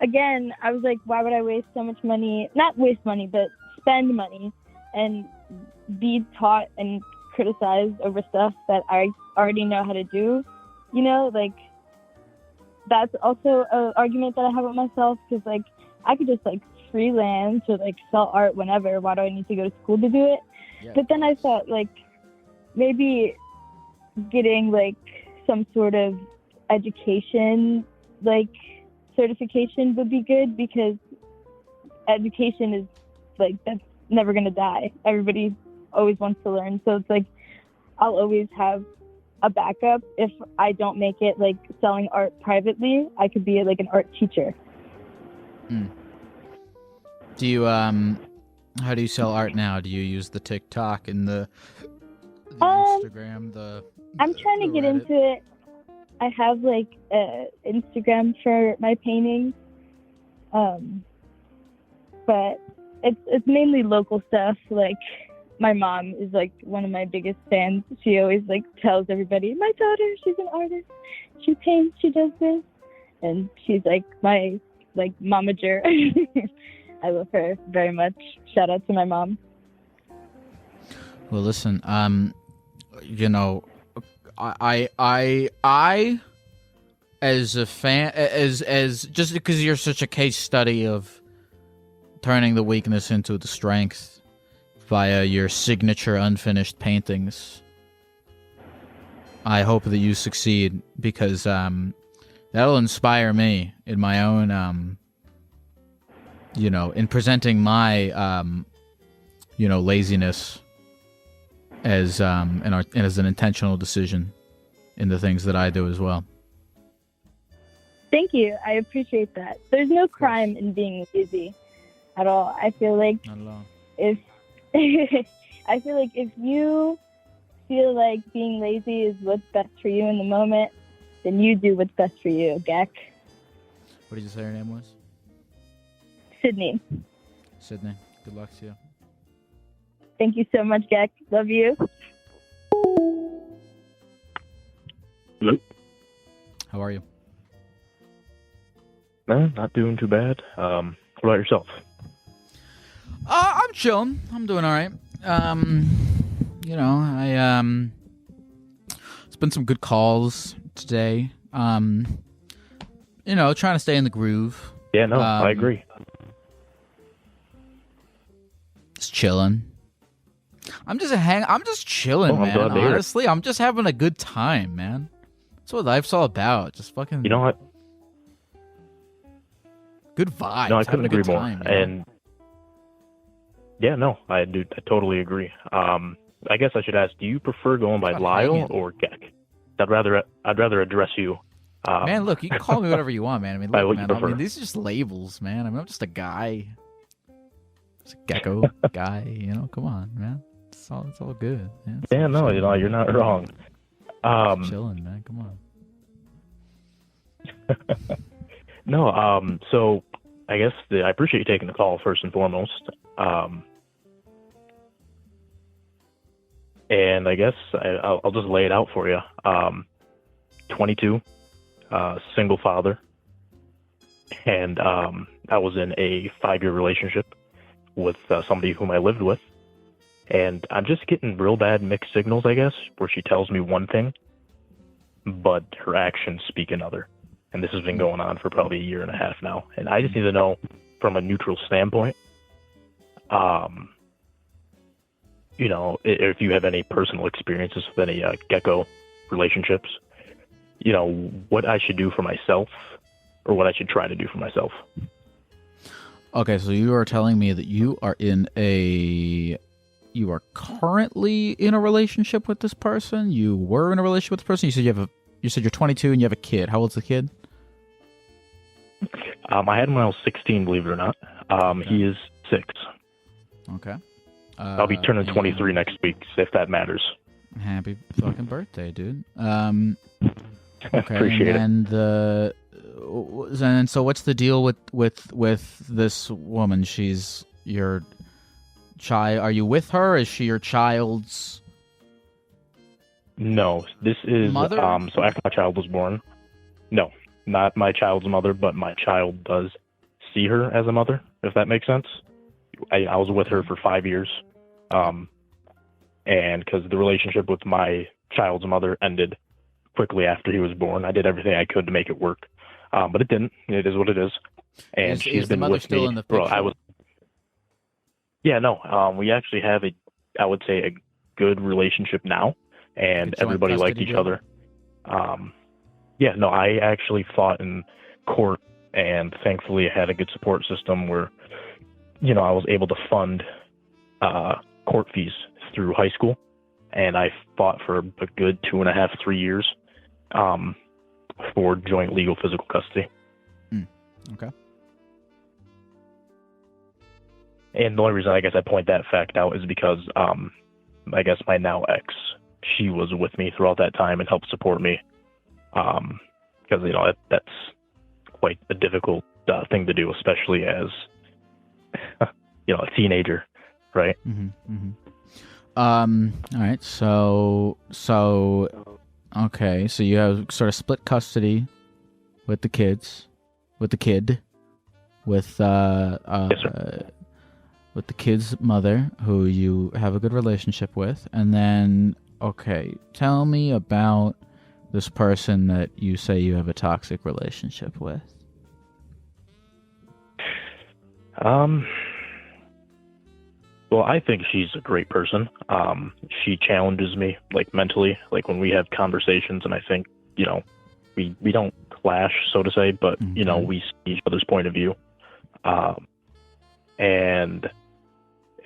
Speaker 9: again, I was like, why would I waste so much money? Not waste money, but spend money and be taught and criticized over stuff that I already know how to do. You know, like, that's also an argument that I have with myself, because like I could just like freelance or like sell art whenever. Why do I need to go to school to do it? Yeah. But then I thought like maybe getting like some sort of education, like certification would be good, because education is like, that's never going to die. Everybody always wants to learn. So it's like I'll always have a backup. If I don't make it like selling art privately, I could be like an art teacher.
Speaker 3: Do you how do you sell art now? Do you use the TikTok and the Instagram?
Speaker 9: I'm trying to get into it. I have like Instagram for my paintings, but it's mainly local stuff. Like my mom is like one of my biggest fans. She always like tells everybody, my daughter, she's an artist. She paints, she does this. And she's like my like momager. I love her very much. Shout out to my mom.
Speaker 3: Well, listen, you know, I as a fan, as just because you're such a case study of turning the weakness into the strength via your signature unfinished paintings, I hope that you succeed, because that'll inspire me in my own, you know, in presenting my, you know, laziness as an intentional decision in the things that I do as well.
Speaker 9: Thank you. I appreciate that. There's no crime in being lazy at all. I feel like if you feel like being lazy is what's best for you in the moment, then you do what's best for you, Geck.
Speaker 3: What did you say your name was?
Speaker 9: Sydney.
Speaker 3: Sydney. Good luck to you.
Speaker 9: Thank you so much, Geck. Love you.
Speaker 5: Hello.
Speaker 3: How are you?
Speaker 5: Not doing too bad. What about yourself?
Speaker 3: I'm chilling. I'm doing all right. You know, it's been some good calls today. You know, trying to stay in the groove.
Speaker 5: Yeah, no, I agree.
Speaker 3: Just chilling. I'm just chilling, man. Honestly, I'm just having a good time, man. That's what life's all about. Just fucking.
Speaker 5: You know what?
Speaker 3: Good vibes.
Speaker 5: No, I couldn't agree more.
Speaker 3: Time,
Speaker 5: and yeah, no, I totally agree. I guess I should ask: do you prefer going by Lyle or Geck? I'd rather address you.
Speaker 3: Man, look, you can call me whatever you want, man. I mean, look, man. I mean, these are just labels, man. I mean, I'm just a guy. Just a gecko guy. You know, come on, man. It's all good. Man.
Speaker 5: Yeah, no, you know, you're not wrong.
Speaker 3: Chilling, man. Come on.
Speaker 5: No, so I guess I appreciate you taking the call first and foremost. And I guess I'll just lay it out for you. 22, single father, and I was in a 5-year relationship with somebody whom I lived with, and I'm just getting real bad mixed signals, I guess, where she tells me one thing, but her actions speak another. And this has been going on for probably 1.5 years now. And I just need to know, from a neutral standpoint,
Speaker 10: You know, if you have any personal experiences with any gecko relationships, you know, what I should do for myself or what I should try to do for myself.
Speaker 3: Okay, so you are telling me that you are currently in a relationship with this person? You were in a relationship with this person? You said you're 22 and you have a kid. How old's the kid?
Speaker 10: I had him when I was 16, believe it or not. He is 6.
Speaker 3: Okay.
Speaker 10: I'll be turning 23 next week, if that matters.
Speaker 3: Happy fucking birthday, dude. Okay.
Speaker 10: Appreciate it.
Speaker 3: And so what's the deal with this woman? She's your child. Are you with her? Is she your child's?
Speaker 10: No, this is
Speaker 3: mother?
Speaker 10: So after my child was born, no, not my child's mother, but my child does see her as a mother, if that makes sense. I was with her for 5 years, and because the relationship with my child's mother ended quickly after he was born, I did everything I could to make it work, but it didn't. It is what it is, and she's been with me.
Speaker 3: In the picture?
Speaker 10: Well, we actually have I would say a good relationship now, and everybody liked each other. I actually fought in court, and thankfully I had a good support system where, you know, I was able to fund court fees through high school, and I fought for a good 2.5, 3 years for joint legal physical custody.
Speaker 3: Okay.
Speaker 10: And the only reason I guess I point that fact out is because I guess my now ex, she was with me throughout that time and helped support me, because you know that's quite a difficult thing to do, especially as you know, a teenager, right?
Speaker 3: All right. So okay. So you have sort of split custody with the kids, with the kid, with
Speaker 10: Yes, sir.
Speaker 3: with the kid's mother, who you have a good relationship with, and then okay, tell me about this person that you say you have a toxic relationship with.
Speaker 10: Well, I think she's a great person. She challenges me, like, mentally, like when we have conversations, and I think, you know, we don't clash, so to say, but, you know, we see each other's point of view. And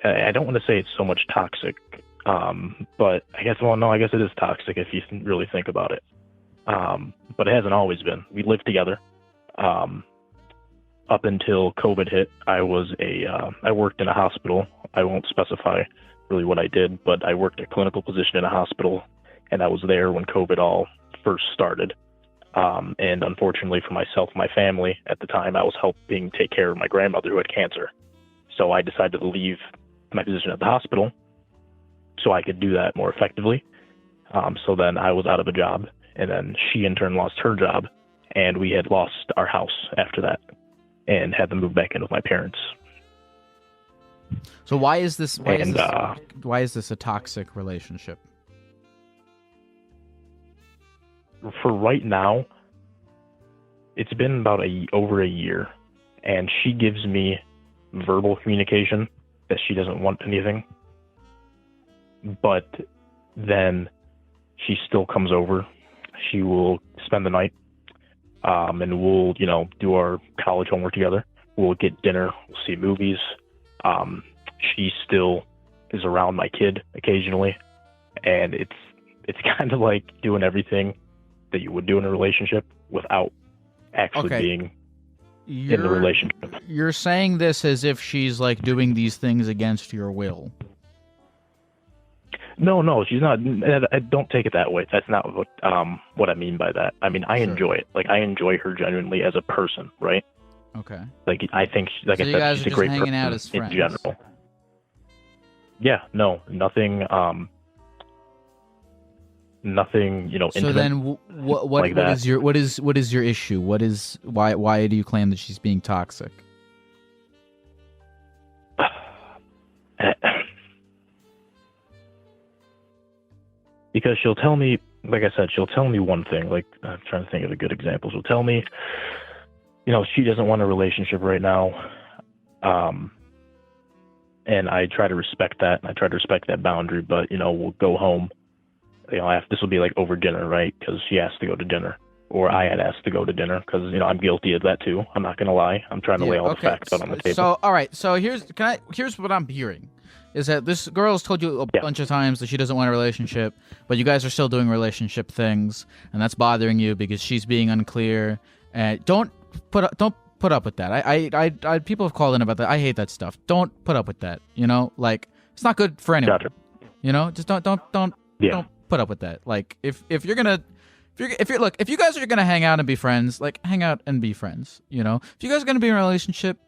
Speaker 10: I don't want to say it's so much toxic, but I guess it is toxic if you really think about it. But it hasn't always been. We lived together. Up until COVID hit, I worked in a hospital. I won't specify really what I did, but I worked a clinical position in a hospital, and I was there when COVID all first started. And unfortunately for myself and my family at the time, I was helping take care of my grandmother who had cancer. So I decided to leave my position at the hospital so I could do that more effectively. So then I was out of a job, and then she in turn lost her job, and we had lost our house after that and had to move back in with my parents.
Speaker 3: So why is this a toxic relationship?
Speaker 10: For right now, it's been about over a year, and she gives me verbal communication that she doesn't want anything, but then she still comes over. She will spend the night, and we'll, you know, do our college homework together. We'll get dinner, we'll see movies. She still is around my kid occasionally, and it's kind of like doing everything that you would do in a relationship without actually being in the relationship.
Speaker 3: You're saying this as if she's like doing these things against your will.
Speaker 10: No, she's not. I don't take it that way. That's not what I mean by that. I mean, I enjoy it. Like, I enjoy her genuinely as a person, right?
Speaker 3: Okay.
Speaker 10: Like, I think, like
Speaker 3: so
Speaker 10: I
Speaker 3: you
Speaker 10: said,
Speaker 3: guys
Speaker 10: she's
Speaker 3: are
Speaker 10: a great
Speaker 3: just hanging
Speaker 10: person
Speaker 3: out as friends.
Speaker 10: in general. Yeah, no, nothing, you know,
Speaker 3: so
Speaker 10: intimate.
Speaker 3: then what
Speaker 10: like
Speaker 3: what is your issue? Why do you claim that she's being toxic?
Speaker 10: Because she'll tell me, like I said, she'll tell me one thing. Like, I'm trying to think of a good example. She'll tell me, you know, she doesn't want a relationship right now. and I try to respect that, and I try to respect that boundary. But we'll go home. This will be like over dinner, right? Because she asked to go to dinner, or I had asked to go to dinner, because I'm guilty of that too. I'm not gonna lie. I'm trying to lay all the facts out on the table.
Speaker 3: So all right. So here's what I'm hearing, is that this girl has told you a bunch of times that she doesn't want a relationship, but you guys are still doing relationship things, and that's bothering you because she's being unclear. And don't put up with that. I people have called in about that. I hate that stuff. Don't put up with that. Like, it's not good for anyone.
Speaker 10: Gotcha.
Speaker 3: Just don't put up with that. Like, if you guys are gonna hang out and be friends, like, hang out and be friends. If you guys are gonna be in a relationship,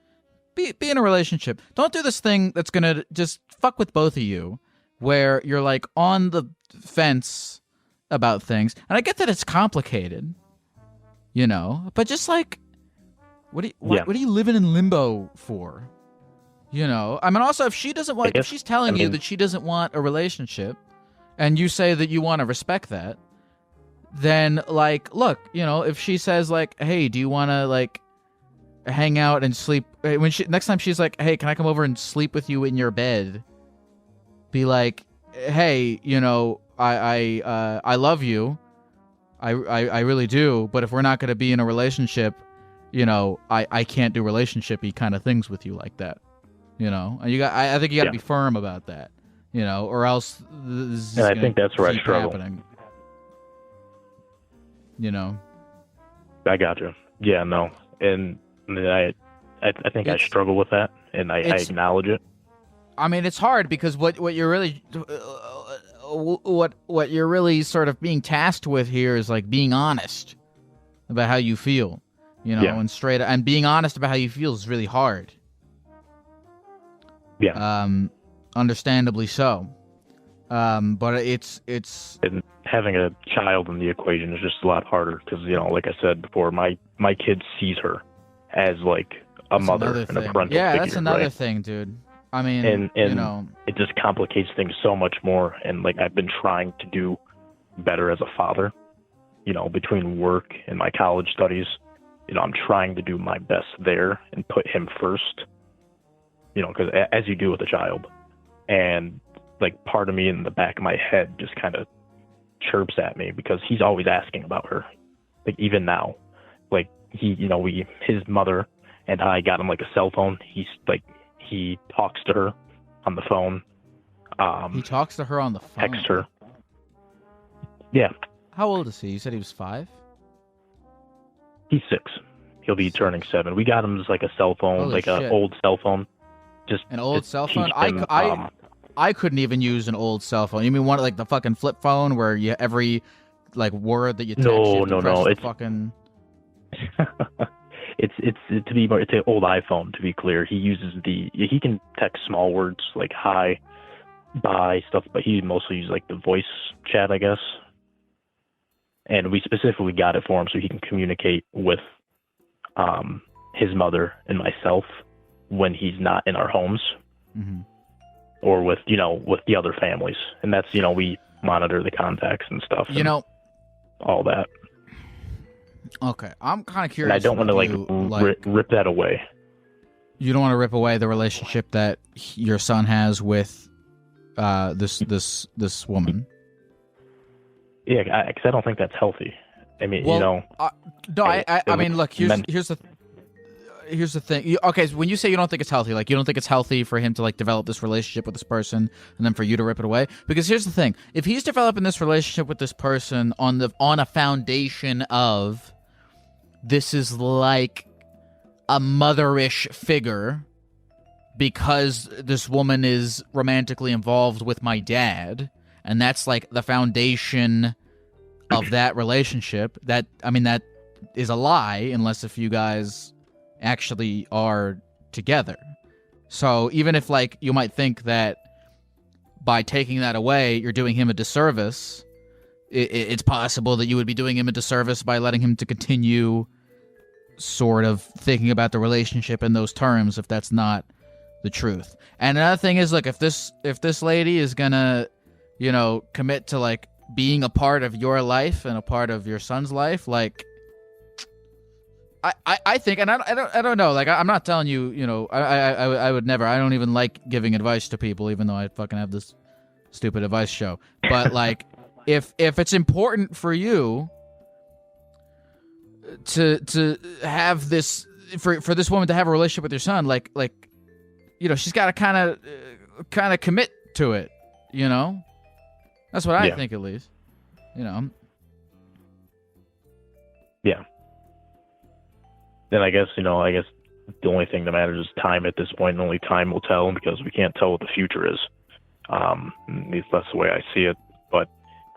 Speaker 3: be in a relationship. Don't do this thing that's gonna just fuck with both of you, where you're like on the fence about things. And I get that it's complicated, but just like, what are you living in limbo for? I mean, also, if she doesn't want, if she's telling you that she doesn't want a relationship, and you say that you want to respect that, then, like, look, if she says, like, hey, do you want to, like, hang out and sleep? Next time she's like, hey, can I come over and sleep with you in your bed? Be like, hey, I love you. I really do. But if we're not going to be in a relationship, I can't do relationship-y kind of things with you like that. And I think you got to be firm about that. Or else this is
Speaker 10: I think that's where I struggle.
Speaker 3: Happening.
Speaker 10: I got you. Yeah, no, and I think I struggle with that, and I acknowledge it.
Speaker 3: I mean, it's hard because what you're really what you're really sort of being tasked with here is like being honest about how you feel, and straight, and being honest about how you feel is really hard.
Speaker 10: Yeah.
Speaker 3: Understandably so. But it's
Speaker 10: and having a child in the equation is just a lot harder because like I said before, my kid sees her as like a mother and a parental figure.
Speaker 3: That's another thing, dude. I mean,
Speaker 10: and it just complicates things so much more. And like, I've been trying to do better as a father, between work and my college studies. I'm trying to do my best there and put him first, because as you do with a child. And like, part of me in the back of my head just kind of chirps at me because he's always asking about her. Like, even now, like, his mother and I got him like a cell phone. He talks to her on the phone.
Speaker 3: He talks to her on the phone.
Speaker 10: Texts her. Yeah.
Speaker 3: How old is he? You said he was 5?
Speaker 10: He's 6. He'll be turning 7. We got him just like a cell phone, an old cell phone. Just
Speaker 3: an old cell phone.
Speaker 10: Him,
Speaker 3: I couldn't even use an old cell phone. You mean one like the fucking flip phone where you every like word that you text?
Speaker 10: No.
Speaker 3: It's fucking.
Speaker 10: It's an old iPhone, to be clear. He can text small words like hi, bye, stuff, but he mostly uses like the voice chat, I guess. And we specifically got it for him so he can communicate with his mother and myself when he's not in our homes, or with the other families. And that's we monitor the contacts and stuff. And all that.
Speaker 3: Okay, I'm kind of curious.
Speaker 10: And I don't want to rip that away.
Speaker 3: You don't want to rip away the relationship that your son has with this woman.
Speaker 10: Yeah, because I don't think that's healthy. I mean,
Speaker 3: no. I mean, look. Here's the thing. Okay, so when you say you don't think it's healthy, like you don't think it's healthy for him to like develop this relationship with this person and then for you to rip it away. Because here's the thing: if he's developing this relationship with this person on a foundation of this is like a motherish figure because this woman is romantically involved with my dad, and that's like the foundation of that relationship. That is a lie, unless if you guys actually are together. So even if like you might think that by taking that away you're doing him a disservice, it's possible that you would be doing him a disservice by letting him to continue sort of thinking about the relationship in those terms if that's not the truth. And another thing is, look, if this lady is gonna commit to like being a part of your life and a part of your son's life, like I think, and I don't know. Like, I'm not telling you, you know, I would never. I don't even like giving advice to people, even though I fucking have this stupid advice show. But like, if it's important for you to have this, for this woman to have a relationship with your son, like, you know, she's got to kind of commit to it. You know, that's what I think, at least. You know. Yeah.
Speaker 10: Then I guess the only thing that matters is time at this point, and only time will tell, because we can't tell what the future is. At least that's the way I see it. But,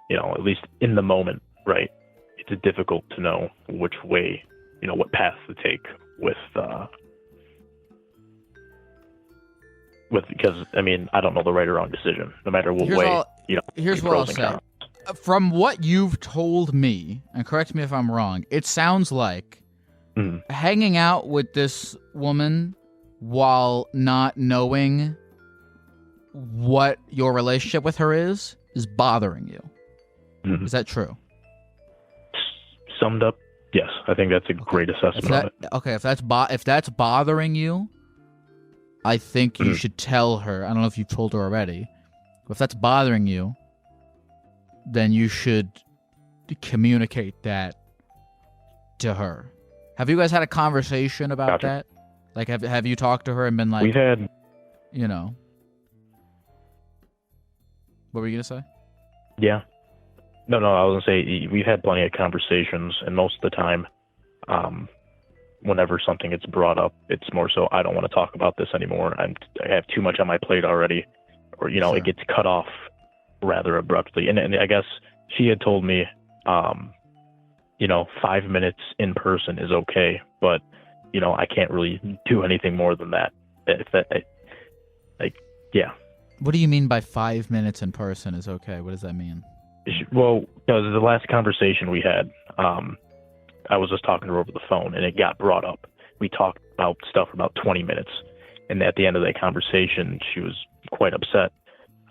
Speaker 10: you know, at least in the moment, right, it's difficult to know which way, you know, what path to take because, I mean, I don't know the right or wrong decision, no matter what way, you know.
Speaker 3: Here's what I'll say. From what you've told me, and correct me if I'm wrong, it sounds like hanging out with this woman while not knowing what your relationship with her is bothering you. Mm-hmm. Is that true?
Speaker 10: Summed up, yes. I think that's a great assessment of it.
Speaker 3: Okay, if that's bothering you, I think you should tell her. I don't know if you've told her already. But if that's bothering you, then you should communicate that to her. Have you guys had a conversation about that? Like, have you talked to her and been like...
Speaker 10: We've had...
Speaker 3: You know... What were you going to say?
Speaker 10: Yeah. No, I was going to say, we've had plenty of conversations, and most of the time, whenever something gets brought up, it's more so, I don't want to talk about this anymore. I have too much on my plate already. Or, you know, It gets cut off rather abruptly. And I guess she had told me, you know, 5 minutes in person is okay, but, you know, I can't really do anything more than that. Yeah.
Speaker 3: What do you mean by 5 minutes in person is okay? What does that mean?
Speaker 10: Well, the last conversation we had, I was just talking to her over the phone, and it got brought up. We talked about stuff for about 20 minutes, and at the end of that conversation, she was quite upset.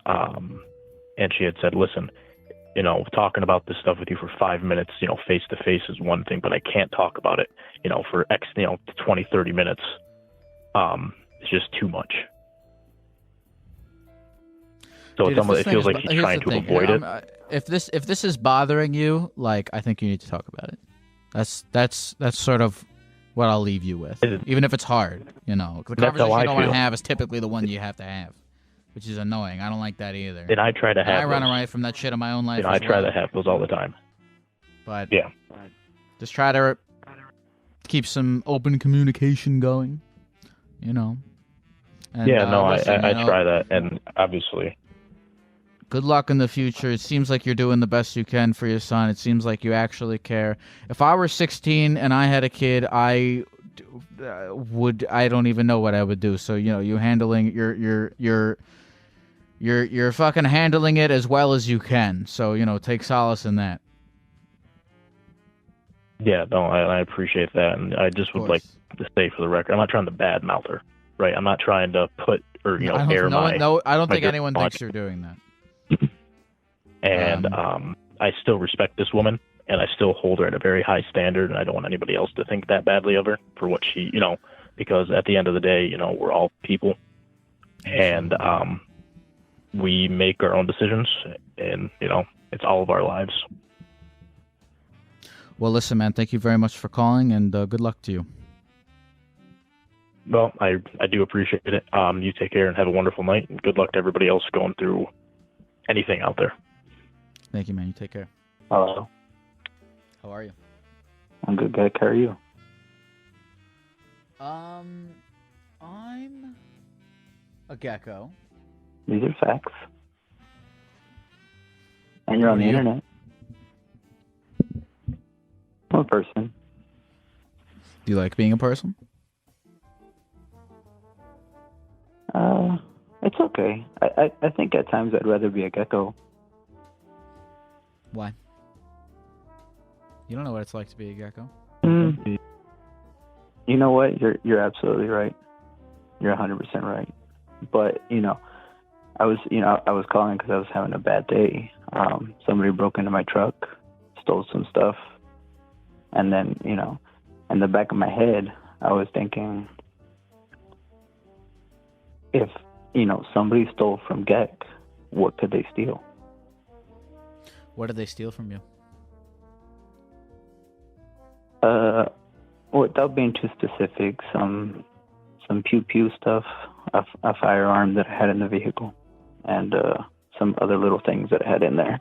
Speaker 10: And she had said, listen, you know, talking about this stuff with you for 5 minutes, you know, face to face is one thing, but I can't talk about it, you know, for 20, 30 minutes. It's just too much. So
Speaker 3: Dude,
Speaker 10: it feels like she's trying to avoid it.
Speaker 3: If this is bothering you, like, I think you need to talk about it. That's sort of what I'll leave you with, even if it's hard. You know, the conversation you don't want to have is typically the one you have to have, which is annoying. I don't like that either.
Speaker 10: And I try to have.
Speaker 3: I run away from that shit in my own life.
Speaker 10: You know, I try to have those all the time.
Speaker 3: But
Speaker 10: yeah,
Speaker 3: just try to keep some open communication going. You know. And,
Speaker 10: I try that, and obviously.
Speaker 3: Good luck in the future. It seems like you're doing the best you can for your son. It seems like you actually care. If I were 16 and I had a kid, I don't even know what I would do. So, you know, you're fucking handling it as well as you can. So, you know, take solace in that.
Speaker 10: Yeah, no, I appreciate that, and I just would like to say for the record, I'm not trying to badmouth her, right? I'm not trying to put or
Speaker 3: I don't think anyone thinks you're doing that.
Speaker 10: And I still respect this woman, and I still hold her at a very high standard, and I don't want anybody else to think that badly of her for what she, you know, because at the end of the day, you know, we're all people, and we make our own decisions, and, you know, it's all of our lives.
Speaker 3: Well, listen, man, thank you very much for calling, and good luck to you.
Speaker 10: Well, I do appreciate it. You take care and have a wonderful night, and good luck to everybody else going through anything out there.
Speaker 3: Thank you, man. You take care.
Speaker 11: Hello.
Speaker 3: How are you?
Speaker 11: I'm good, Gecko. How are you?
Speaker 3: I'm a gecko.
Speaker 11: These are facts. And you're on the internet. I'm a person.
Speaker 3: Do you like being a person?
Speaker 11: It's okay. I think at times I'd rather be a gecko.
Speaker 3: Why? You don't know what it's like to be a gecko?
Speaker 11: You know what? You're absolutely right. You're 100% right. But, you know, I was calling because I was having a bad day. Somebody broke into my truck, stole some stuff, and then, you know, in the back of my head, I was thinking, if, somebody stole from Geck, what could they steal?
Speaker 3: What did they steal from you?
Speaker 11: Without being too specific, some pew-pew stuff, a firearm that I had in the vehicle, and some other little things that I had in there.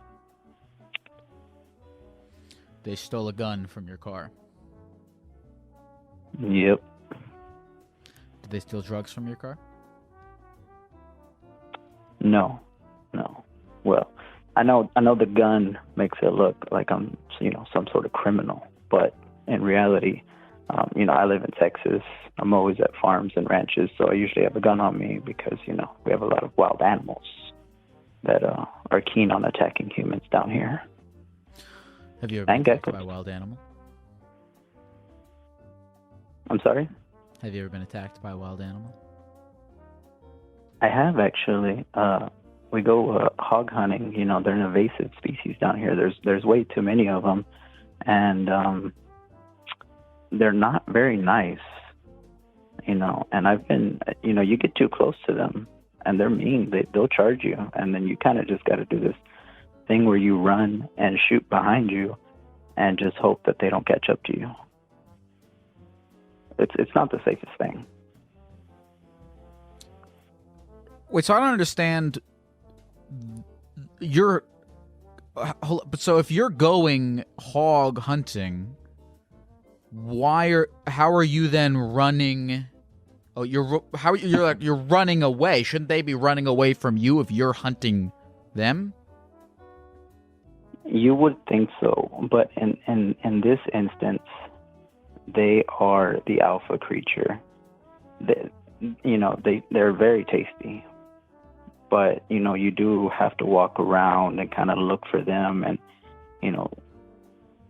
Speaker 3: They stole a gun from your car.
Speaker 11: Yep.
Speaker 3: Did they steal drugs from your car?
Speaker 11: No. Well, I know the gun makes it look like I'm, some sort of criminal, but in reality, I live in Texas. I'm always at farms and ranches, so I usually have a gun on me because, we have a lot of wild animals that are keen on attacking humans down here.
Speaker 3: Have you ever been attacked by a wild animal?
Speaker 11: I'm sorry?
Speaker 3: Have you ever been attacked by a wild animal?
Speaker 11: I have, actually. We go hog hunting. They're an invasive species down here. There's way too many of them, and they're not very nice. And I've been, you get too close to them, and they're mean. They'll charge you, and then you kind of just got to do this thing where you run and shoot behind you, and just hope that they don't catch up to you. It's not the safest thing.
Speaker 3: Wait, so I don't understand. So if you're going hog hunting, how are you then running? Oh, you're running away. Shouldn't they be running away from you if you're hunting them?
Speaker 11: You would think so, but in this instance, they are the alpha creature. They're very tasty. But, you do have to walk around and kind of look for them. And,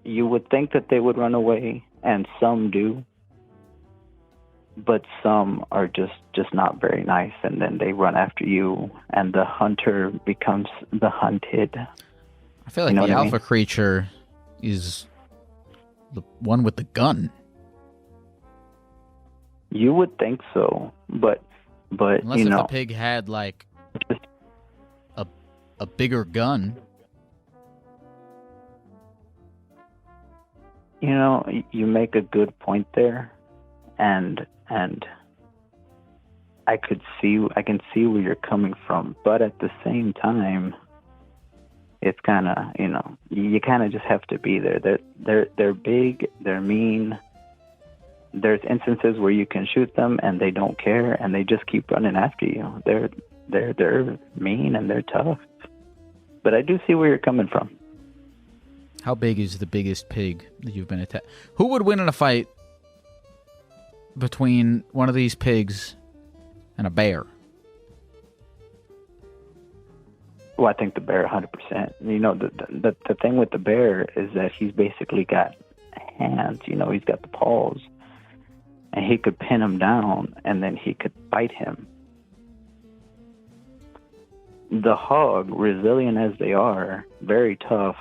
Speaker 11: you would think that they would run away, and some do. But some are just not very nice, and then they run after you, and the hunter becomes the hunted.
Speaker 3: I feel like the alpha creature is the one with the gun.
Speaker 11: You would think so, but
Speaker 3: unless if the pig had, like, a bigger gun.
Speaker 11: You make a good point there, and I can see where you're coming from, but at the same time, it's kind of, you kind of just have to be there. They're big, they're mean. There's instances where you can shoot them and they don't care, and they just keep running after you. They're mean and they're tough. But I do see where you're coming from.
Speaker 3: How big is the biggest pig that you've been attacked? Who would win in a fight between one of these pigs and a bear?
Speaker 11: Well, I think the bear 100%. The thing with the bear is that he's basically got hands. He's got the paws. And he could pin him down, and then he could bite him. The hog, resilient as they are, very tough,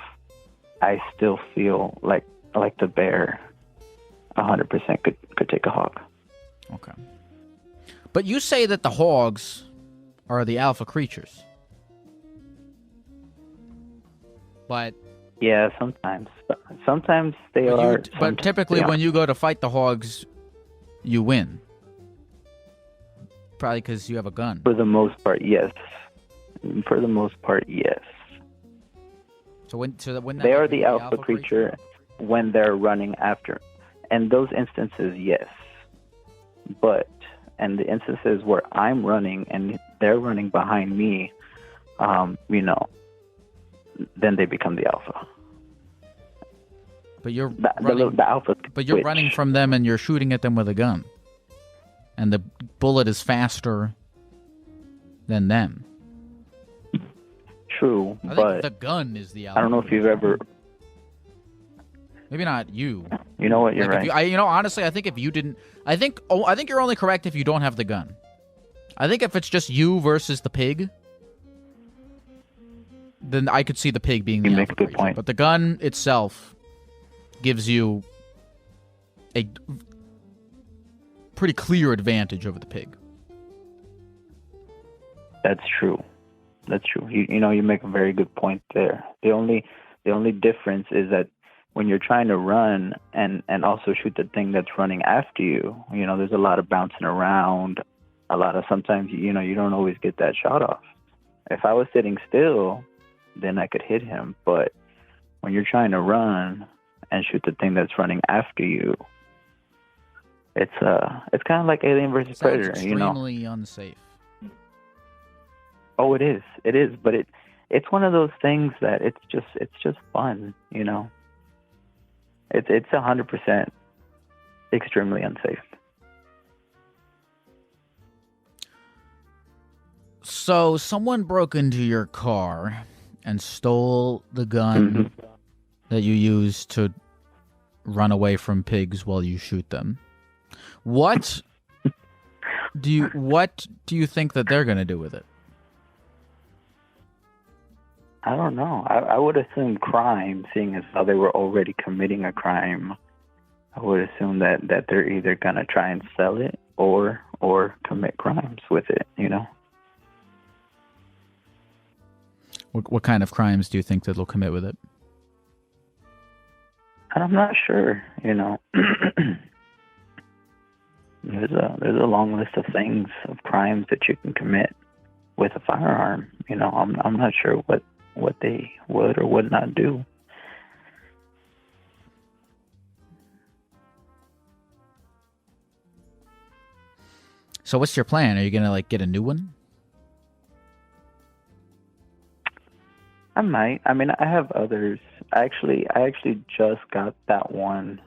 Speaker 11: I still feel like the bear 100% could take a hog.
Speaker 3: Okay. But you say that the hogs are the alpha creatures. But
Speaker 11: yeah, sometimes they are.
Speaker 3: But typically when you go to fight the hogs, you win. Probably because you have a gun.
Speaker 11: For the most part, yes. For the most part, yes.
Speaker 3: So when
Speaker 11: they are the alpha creature when they're running after. And those instances, yes. But in the instances where I'm running and they're running behind me, then they become the alpha.
Speaker 3: But you're
Speaker 11: the alpha.
Speaker 3: But you're running from them and you're shooting at them with a gun. And the bullet is faster than them.
Speaker 11: True,
Speaker 3: I
Speaker 11: but
Speaker 3: think the gun is the alpha.
Speaker 11: I don't know if you've ever.
Speaker 3: Maybe not you.
Speaker 11: You know what? You're
Speaker 3: like
Speaker 11: right.
Speaker 3: Honestly, I think if you didn't, I think you're only correct if you don't have the gun. I think if it's just you versus the pig, then I could see the pig being the alpha creature. But the gun itself gives you a pretty clear advantage over the pig.
Speaker 11: That's true. That's true. You make a very good point there. The only difference is that when you're trying to run and also shoot the thing that's running after you, there's a lot of bouncing around, sometimes you don't always get that shot off. If I was sitting still, then I could hit him. But when you're trying to run and shoot the thing that's running after you, it's kind of like Alien versus Predator.
Speaker 3: Extremely unsafe.
Speaker 11: Oh, it is. It is, but it's one of those things that it's just fun. It's 100% extremely unsafe.
Speaker 3: So someone broke into your car and stole the gun that you use to run away from pigs while you shoot them. What do you think that they're going to do with it?
Speaker 11: I don't know. I would assume crime, seeing as how they were already committing a crime. I would assume that they're either going to try and sell it or commit crimes with it,
Speaker 3: What kind of crimes do you think that they'll commit with it?
Speaker 11: I'm not sure, There's a long list of things, of crimes that you can commit with a firearm. I'm not sure what they would or would not do.
Speaker 3: So what's your plan? Are you going to get a new one?
Speaker 11: I might. I mean, I have others. I actually just got that one,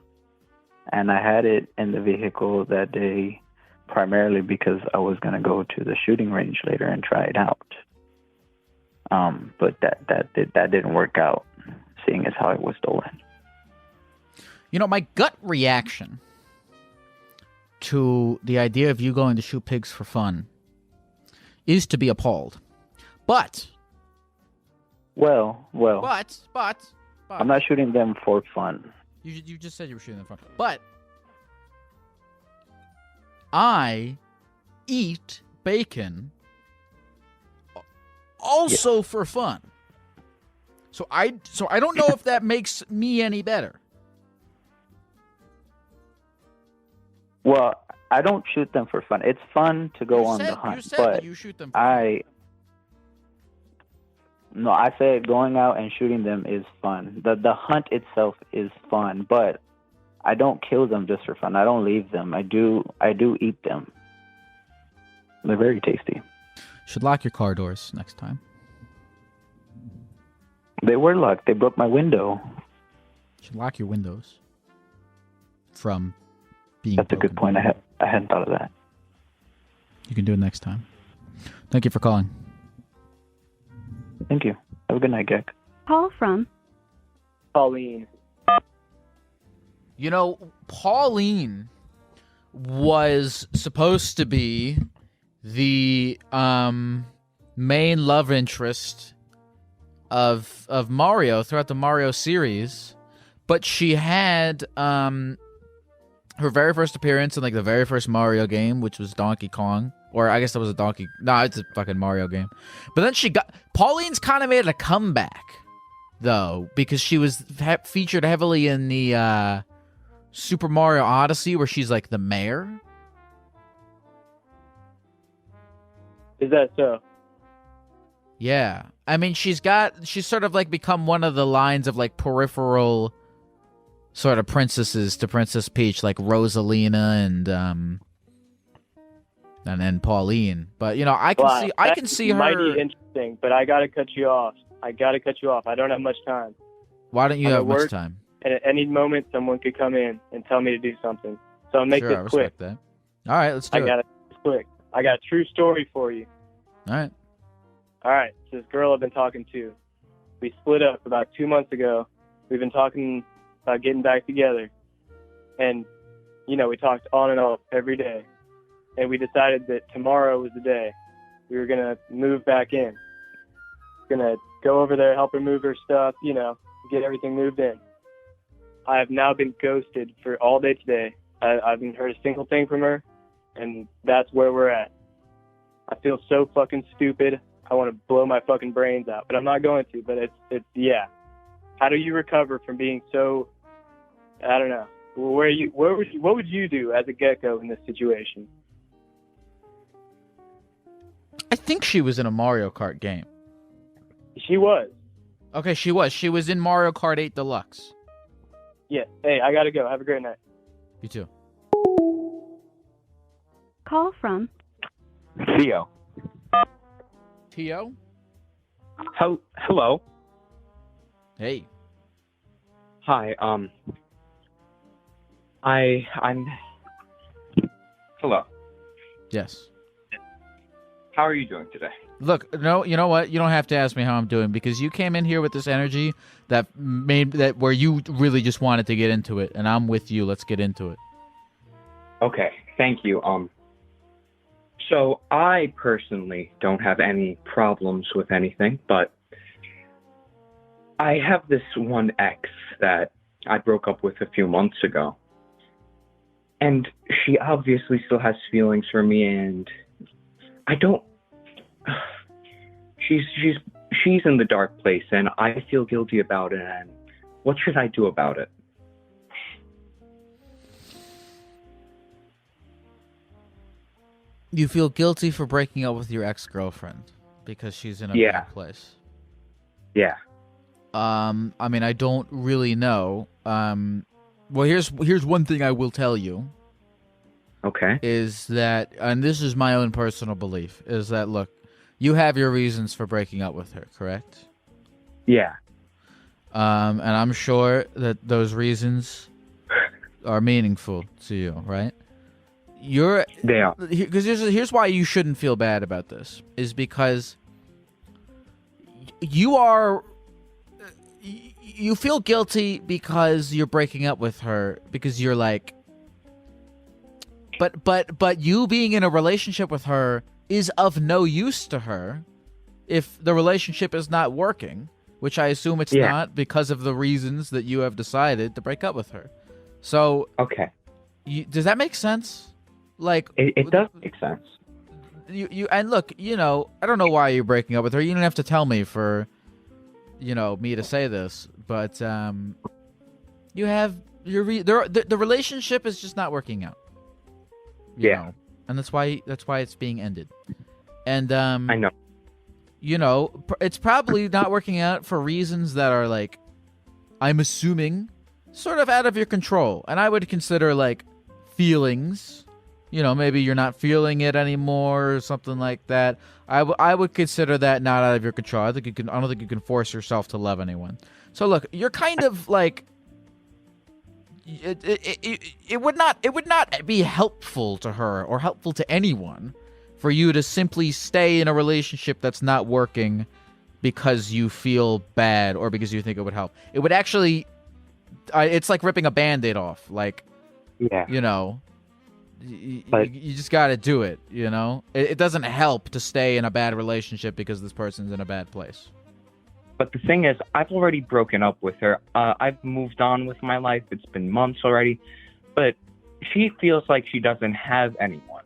Speaker 11: and I had it in the vehicle that day primarily because I was going to go to the shooting range later and try it out. But that didn't work out, seeing as how it was stolen.
Speaker 3: My gut reaction to the idea of you going to shoot pigs for fun is to be appalled. But
Speaker 11: Well.
Speaker 3: But
Speaker 11: I'm not shooting them for fun.
Speaker 3: You just said you were shooting them for fun. But I eat bacon also for fun. So I don't know if that makes me any better.
Speaker 11: Well, I don't shoot them for fun. It's fun to go on the hunt, but
Speaker 3: you shoot them for fun.
Speaker 11: No, I said going out and shooting them is fun. The hunt itself is fun, but I don't kill them just for fun. I don't leave them. I do eat them. They're very tasty.
Speaker 3: Should lock your car doors next time.
Speaker 11: They were locked. They broke my window.
Speaker 3: Should lock your windows from being
Speaker 11: That's
Speaker 3: broken.
Speaker 11: a good point. I hadn't thought of that.
Speaker 3: You can do it next time. Thank you for calling.
Speaker 11: Thank you. Have a good night, Geck.
Speaker 12: Call from
Speaker 6: Pauline.
Speaker 3: Pauline was supposed to be the main love interest of Mario throughout the Mario series, but she had her very first appearance in the very first Mario game, which was Donkey Kong. Or I guess that was a Donkey... No, it's a fucking Mario game. But then Pauline's kind of made a comeback, though, because she was featured heavily in the Super Mario Odyssey, where she's the mayor.
Speaker 6: Is that so?
Speaker 3: Yeah. I mean, she's sort of become one of the lines of peripheral sort of princesses to Princess Peach, like Rosalina and then Pauline. But I can see her.
Speaker 6: Might be interesting, but I gotta cut you off. I don't have much time.
Speaker 3: Why don't you have much time?
Speaker 6: And at any moment, someone could come in and tell me to do something. So I'll make
Speaker 3: I
Speaker 6: this quick.
Speaker 3: respect that. All right, let's do it.
Speaker 6: Quick. I got a true story for you.
Speaker 3: All right.
Speaker 6: All right. So this girl I've been talking to, we split up about 2 months ago. We've been talking about getting back together, and we talked on and off every day. And we decided that tomorrow was the day we were gonna move back in. Gonna go over there, help her move her stuff, get everything moved in. I have now been ghosted for all day today I haven't heard a single thing from her, and that's where we're at. I feel so fucking stupid. I want to blow my fucking brains out, but I'm not going to. But it's yeah. How do you recover from being so? I don't know. What would you do as a gecko in this situation?
Speaker 3: I think she was in a Mario Kart game.
Speaker 6: She was.
Speaker 3: Okay, she was. She was in Mario Kart 8 Deluxe.
Speaker 6: Yeah. Hey, I gotta go. Have a great night.
Speaker 3: You too.
Speaker 12: Call from
Speaker 13: Theo.
Speaker 3: Tio?
Speaker 13: Hello.
Speaker 3: Hey.
Speaker 13: Hi. I'm. Hello.
Speaker 3: Yes.
Speaker 13: How are you doing today?
Speaker 3: Look, no, you know what? You don't have to ask me how I'm doing because you came in here with this energy that where you really just wanted to get into it, and I'm with you. Let's get into it.
Speaker 13: Okay, thank you. So I personally don't have any problems with anything, but I have this one ex that I broke up with a few months ago. And she obviously still has feelings for me, and I don't. She's in the dark place, and I feel guilty about it. And what should I do about it?
Speaker 3: You feel guilty for breaking up with your ex-girlfriend because she's in a bad place.
Speaker 13: Yeah.
Speaker 3: I mean, I don't really know. Well, here's one thing I will tell you.
Speaker 13: Okay.
Speaker 3: Is that, and this is my own personal belief, is that, look, you have your reasons for breaking up with her, correct?
Speaker 13: Yeah.
Speaker 3: And I'm sure that those reasons are meaningful to you, right?
Speaker 13: They are.
Speaker 3: Because here's why you shouldn't feel bad about this, is because you feel guilty because you're breaking up with her, because you're like, but you being in a relationship with her is of no use to her if the relationship is not working, which I assume it's not because of the reasons that you have decided to break up with her. So,
Speaker 13: okay,
Speaker 3: does that make sense? Like,
Speaker 13: it does make sense.
Speaker 3: You and look, I don't know why you're breaking up with her. You don't have to tell me for, me to say this, but you have the relationship is just not working out. You know, and that's why it's being ended. And
Speaker 13: I know.
Speaker 3: It's probably not working out for reasons that are, like, I'm assuming, sort of out of your control. And I would consider, like, feelings. Maybe you're not feeling it anymore or something like that. I would consider that not out of your control. I don't think you can force yourself to love anyone. So look, you're kind of like, it would not be helpful to her or helpful to anyone for you to simply stay in a relationship that's not working because you feel bad or because you think it would help. It would actually, it's like ripping a Band-Aid off. Like,
Speaker 13: But
Speaker 3: you just got to do it, It doesn't help to stay in a bad relationship because this person's in a bad place.
Speaker 13: But the thing is, I've already broken up with her. I've moved on with my life. It's been months already. But she feels like she doesn't have anyone.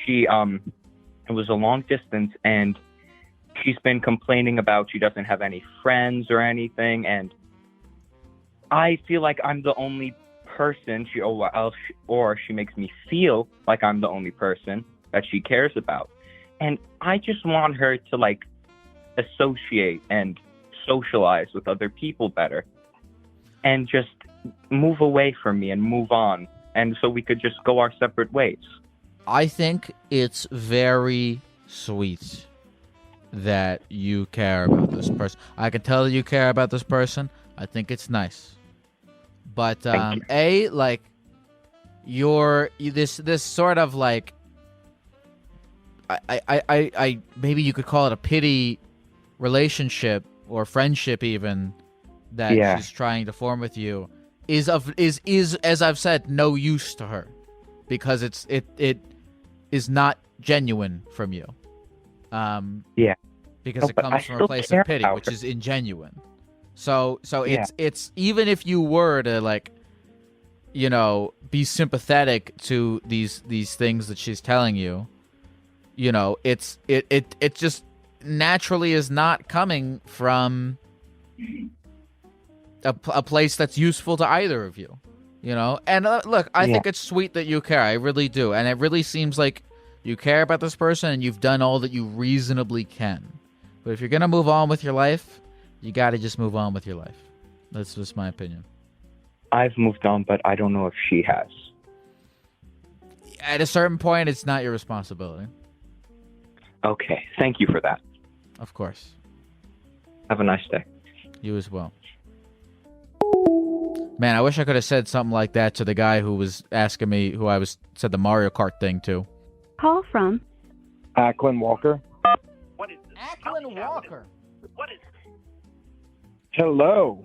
Speaker 13: It was a long distance, and she's been complaining about she doesn't have any friends or anything. And I feel like I'm the only person or she makes me feel like I'm the only person that she cares about. And I just want her to, like, associate and socialize with other people better and just move away from me and move on, and so we could just go our separate ways.
Speaker 3: I think it's very sweet that you care about this person. I can tell you care about this person. I think it's nice. But like, you're this sort of, like, I maybe you could call it a pity relationship or friendship even that she's trying to form with you is as I've said, no use to her because it is not genuine from you. Because it comes from a place of pity, which is ingenuine. So it's even if you were to, like, be sympathetic to these things that she's telling you. It just naturally is not coming from a place that's useful to either of you. And look, I think it's sweet that you care. I really do. And it really seems like you care about this person and you've done all that you reasonably can. But if you're going to move on with your life, you got to just move on with your life. That's just my opinion.
Speaker 13: I've moved on, but I don't know if she has.
Speaker 3: At a certain point, it's not your responsibility.
Speaker 13: Okay, thank you for that.
Speaker 3: Of course.
Speaker 13: Have a nice day.
Speaker 3: You as well. Man, I wish I could have said something like that to the guy who was asking me, who I said the Mario Kart thing to.
Speaker 12: Call from
Speaker 14: Acklin Walker.
Speaker 3: What is this? Acklin Walker.
Speaker 6: What is this?
Speaker 14: Hello.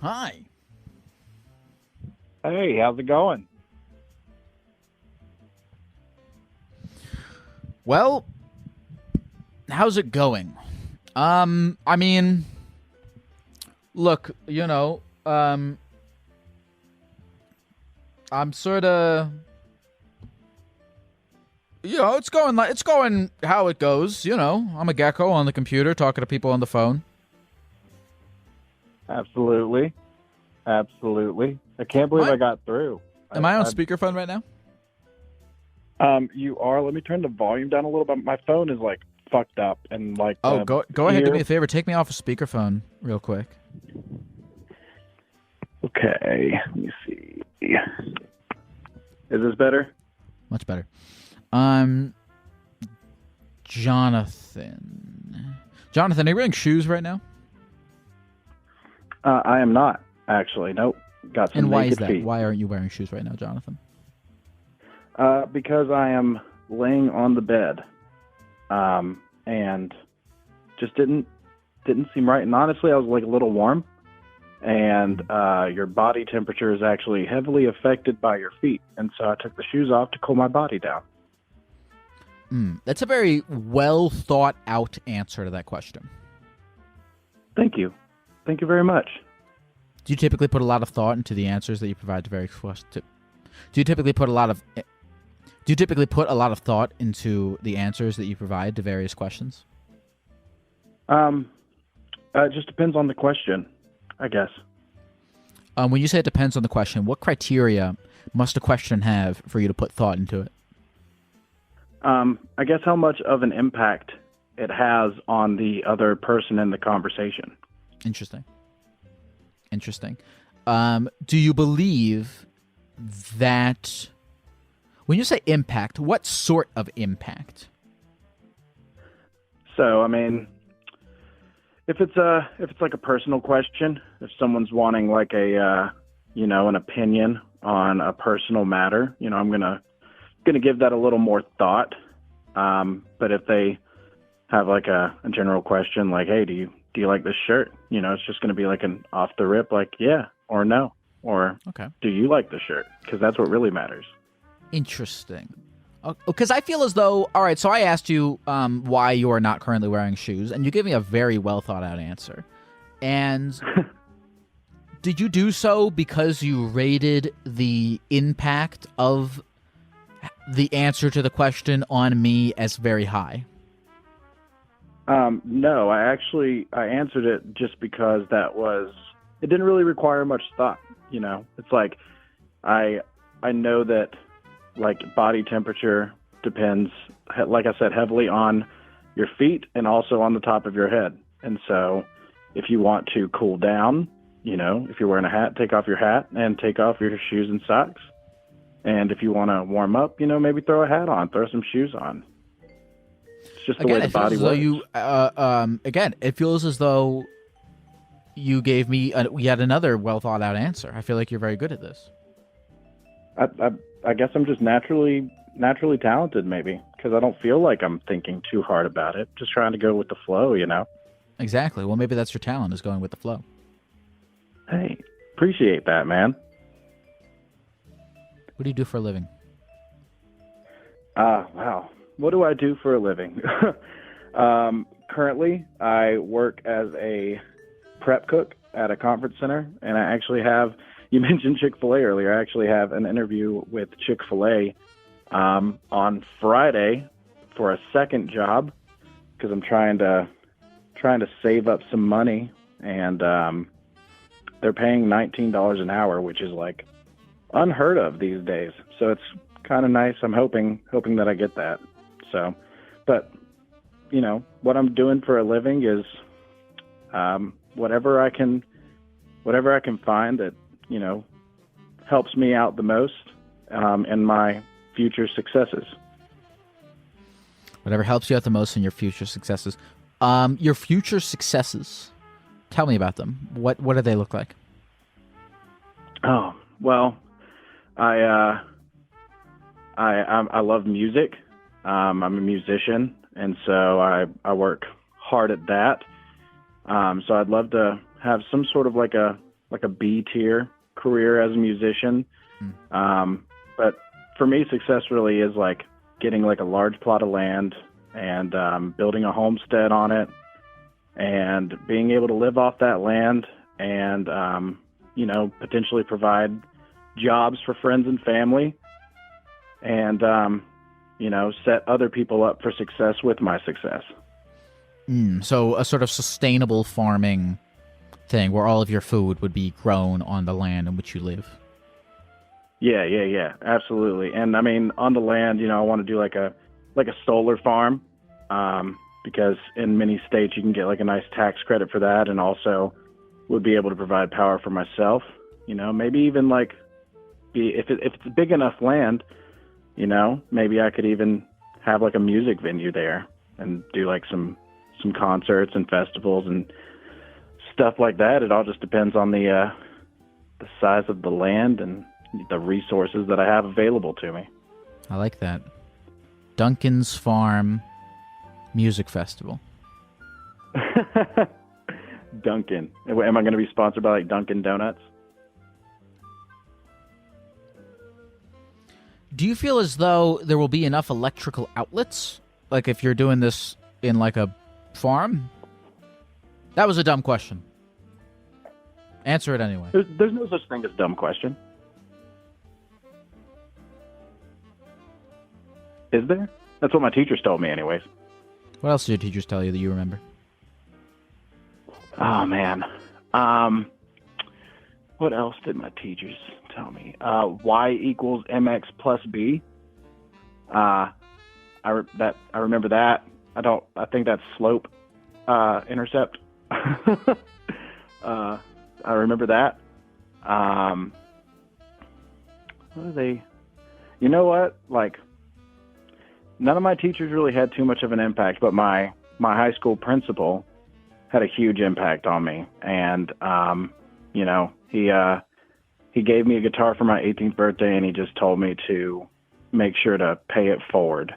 Speaker 3: Hi.
Speaker 14: Hey, how's it going?
Speaker 3: Well, how's it going? I mean, look, I'm sort of, it's going how it goes. I'm a gecko on the computer talking to people on the phone.
Speaker 14: Absolutely. I can't believe I got through.
Speaker 3: Am I on speakerphone right now?
Speaker 14: You are. Let me turn the volume down a little bit. My phone is like fucked up and like.
Speaker 3: Oh, go ahead. Do me a favor. Take me off of speakerphone real quick.
Speaker 14: Okay. Let me see. Is this better?
Speaker 3: Much better. Jonathan. Jonathan, are you wearing shoes right now?
Speaker 14: I am not actually. Nope. Got some.
Speaker 3: And why
Speaker 14: naked
Speaker 3: is that?
Speaker 14: feet.
Speaker 3: Why aren't you wearing shoes right now, Jonathan?
Speaker 14: Because I am laying on the bed, and just didn't seem right. And honestly, I was like a little warm, and your body temperature is actually heavily affected by your feet, and so I took the shoes off to cool my body down.
Speaker 3: That's a very well thought out answer to that question.
Speaker 14: Thank you. Thank you very much.
Speaker 3: Do you typically put a lot of thought into the answers that you provide to various questions? Do you typically put a lot of thought into the answers that you provide to various questions?
Speaker 14: It just depends on the question, I guess.
Speaker 3: When you say it depends on the question, what criteria must a question have for you to put thought into it?
Speaker 14: I guess how much of an impact it has on the other person in the conversation.
Speaker 3: Interesting. Do you believe that when you say impact, what sort of impact?
Speaker 14: So, I mean, if it's like a personal question, if someone's wanting like a an opinion on a personal matter, I'm gonna give that a little more thought. But if they have like a general question, like, hey, do you like this shirt? It's just gonna be like an off the rip, like yeah or no, or
Speaker 3: okay,
Speaker 14: do you like the shirt? Because that's what really matters.
Speaker 3: Interesting. Because I feel as though, all right, so I asked you why you are not currently wearing shoes, and you gave me a very well thought out answer. And did you do so because you rated the impact of the answer to the question on me as very high?
Speaker 14: No, I answered it just because it didn't really require much thought. It's like I know that like body temperature depends, like I said, heavily on your feet and also on the top of your head. And so if you want to cool down, if you're wearing a hat, take off your hat and take off your shoes and socks. And if you want to warm up, maybe throw a hat on, throw some shoes on. It's just the way the body works.
Speaker 3: Again, it feels as though you gave me yet another well thought out answer. I feel like you're very good at this.
Speaker 14: I guess I'm just naturally talented, maybe, because I don't feel like I'm thinking too hard about it. Just trying to go with the flow,
Speaker 3: Exactly. Well, maybe that's your talent, is going with the flow.
Speaker 14: Hey, appreciate that, man.
Speaker 3: What do you do for a living?
Speaker 14: Wow. What do I do for a living? Currently, I work as a prep cook at a conference center, and I actually have. You mentioned Chick-fil-A earlier. I actually have an interview with Chick-fil-A on Friday for a second job because I'm trying to save up some money, and they're paying $19 an hour, which is like unheard of these days. So it's kind of nice. I'm hoping that I get that. So, but you know what I'm doing for a living is whatever I can find that helps me out the most in my future successes.
Speaker 3: Whatever helps you out the most in your future successes. Your future successes. Tell me about them. What do they look like?
Speaker 14: Oh, well, I love music. I'm a musician, and so I work hard at that. So I'd love to have some sort of like a B tier career as a musician. But for me, success really is like getting like a large plot of land and building a homestead on it and being able to live off that land and, potentially provide jobs for friends and family and, set other people up for success with my success.
Speaker 3: So a sort of sustainable farming thing where all of your food would be grown on the land in which you live.
Speaker 14: Yeah, absolutely. And I mean, on the land, I want to do like a solar farm, because in many states you can get like a nice tax credit for that, and also would be able to provide power for myself. Maybe even like if it's a big enough land, maybe I could even have like a music venue there and do like some concerts and festivals and stuff like that. It all just depends on the size of the land and the resources that I have available to me.
Speaker 3: I like that. Duncan's Farm Music Festival.
Speaker 14: Dunkin'. Am I going to be sponsored by like Dunkin' Donuts?
Speaker 3: Do you feel as though there will be enough electrical outlets? Like if you're doing this in like a farm? That was a dumb question. Answer it anyway.
Speaker 14: There's no such thing as dumb question. Is there? That's what my teachers told me anyways.
Speaker 3: What else did your teachers tell you that you remember?
Speaker 14: Oh, man. What else did my teachers tell me? Y equals mx plus b. I remember that. I think that's slope intercept. I remember that. What are they? You know what? Like, none of my teachers really had too much of an impact, but my high school principal had a huge impact on me. And, he gave me a guitar for my 18th birthday, and he just told me to make sure to pay it forward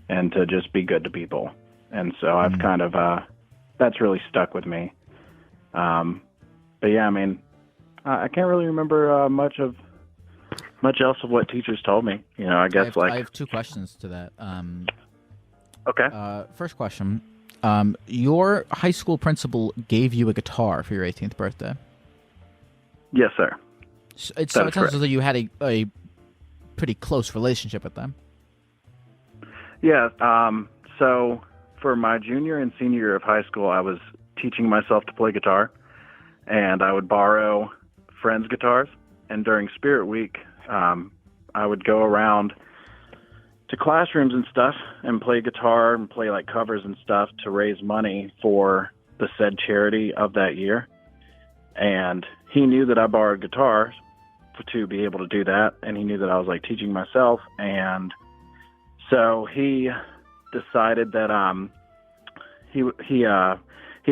Speaker 14: and to just be good to people. And so I've kind of, that's really stuck with me. But yeah, I mean, I can't really remember much else of what teachers told me. I guess
Speaker 3: I have two questions to that.
Speaker 14: Okay.
Speaker 3: First question. Your high school principal gave you a guitar for your 18th birthday.
Speaker 14: Yes, sir.
Speaker 3: It sounds as though you had a pretty close relationship with them.
Speaker 14: Yeah. So for my junior and senior year of high school, I was teaching myself to play guitar, and I would borrow friends' guitars. And during Spirit Week, I would go around to classrooms and stuff and play guitar and play like covers and stuff to raise money for the said charity of that year. And he knew that I borrowed guitars to be able to do that, and he knew that I was like teaching myself. And so he decided that he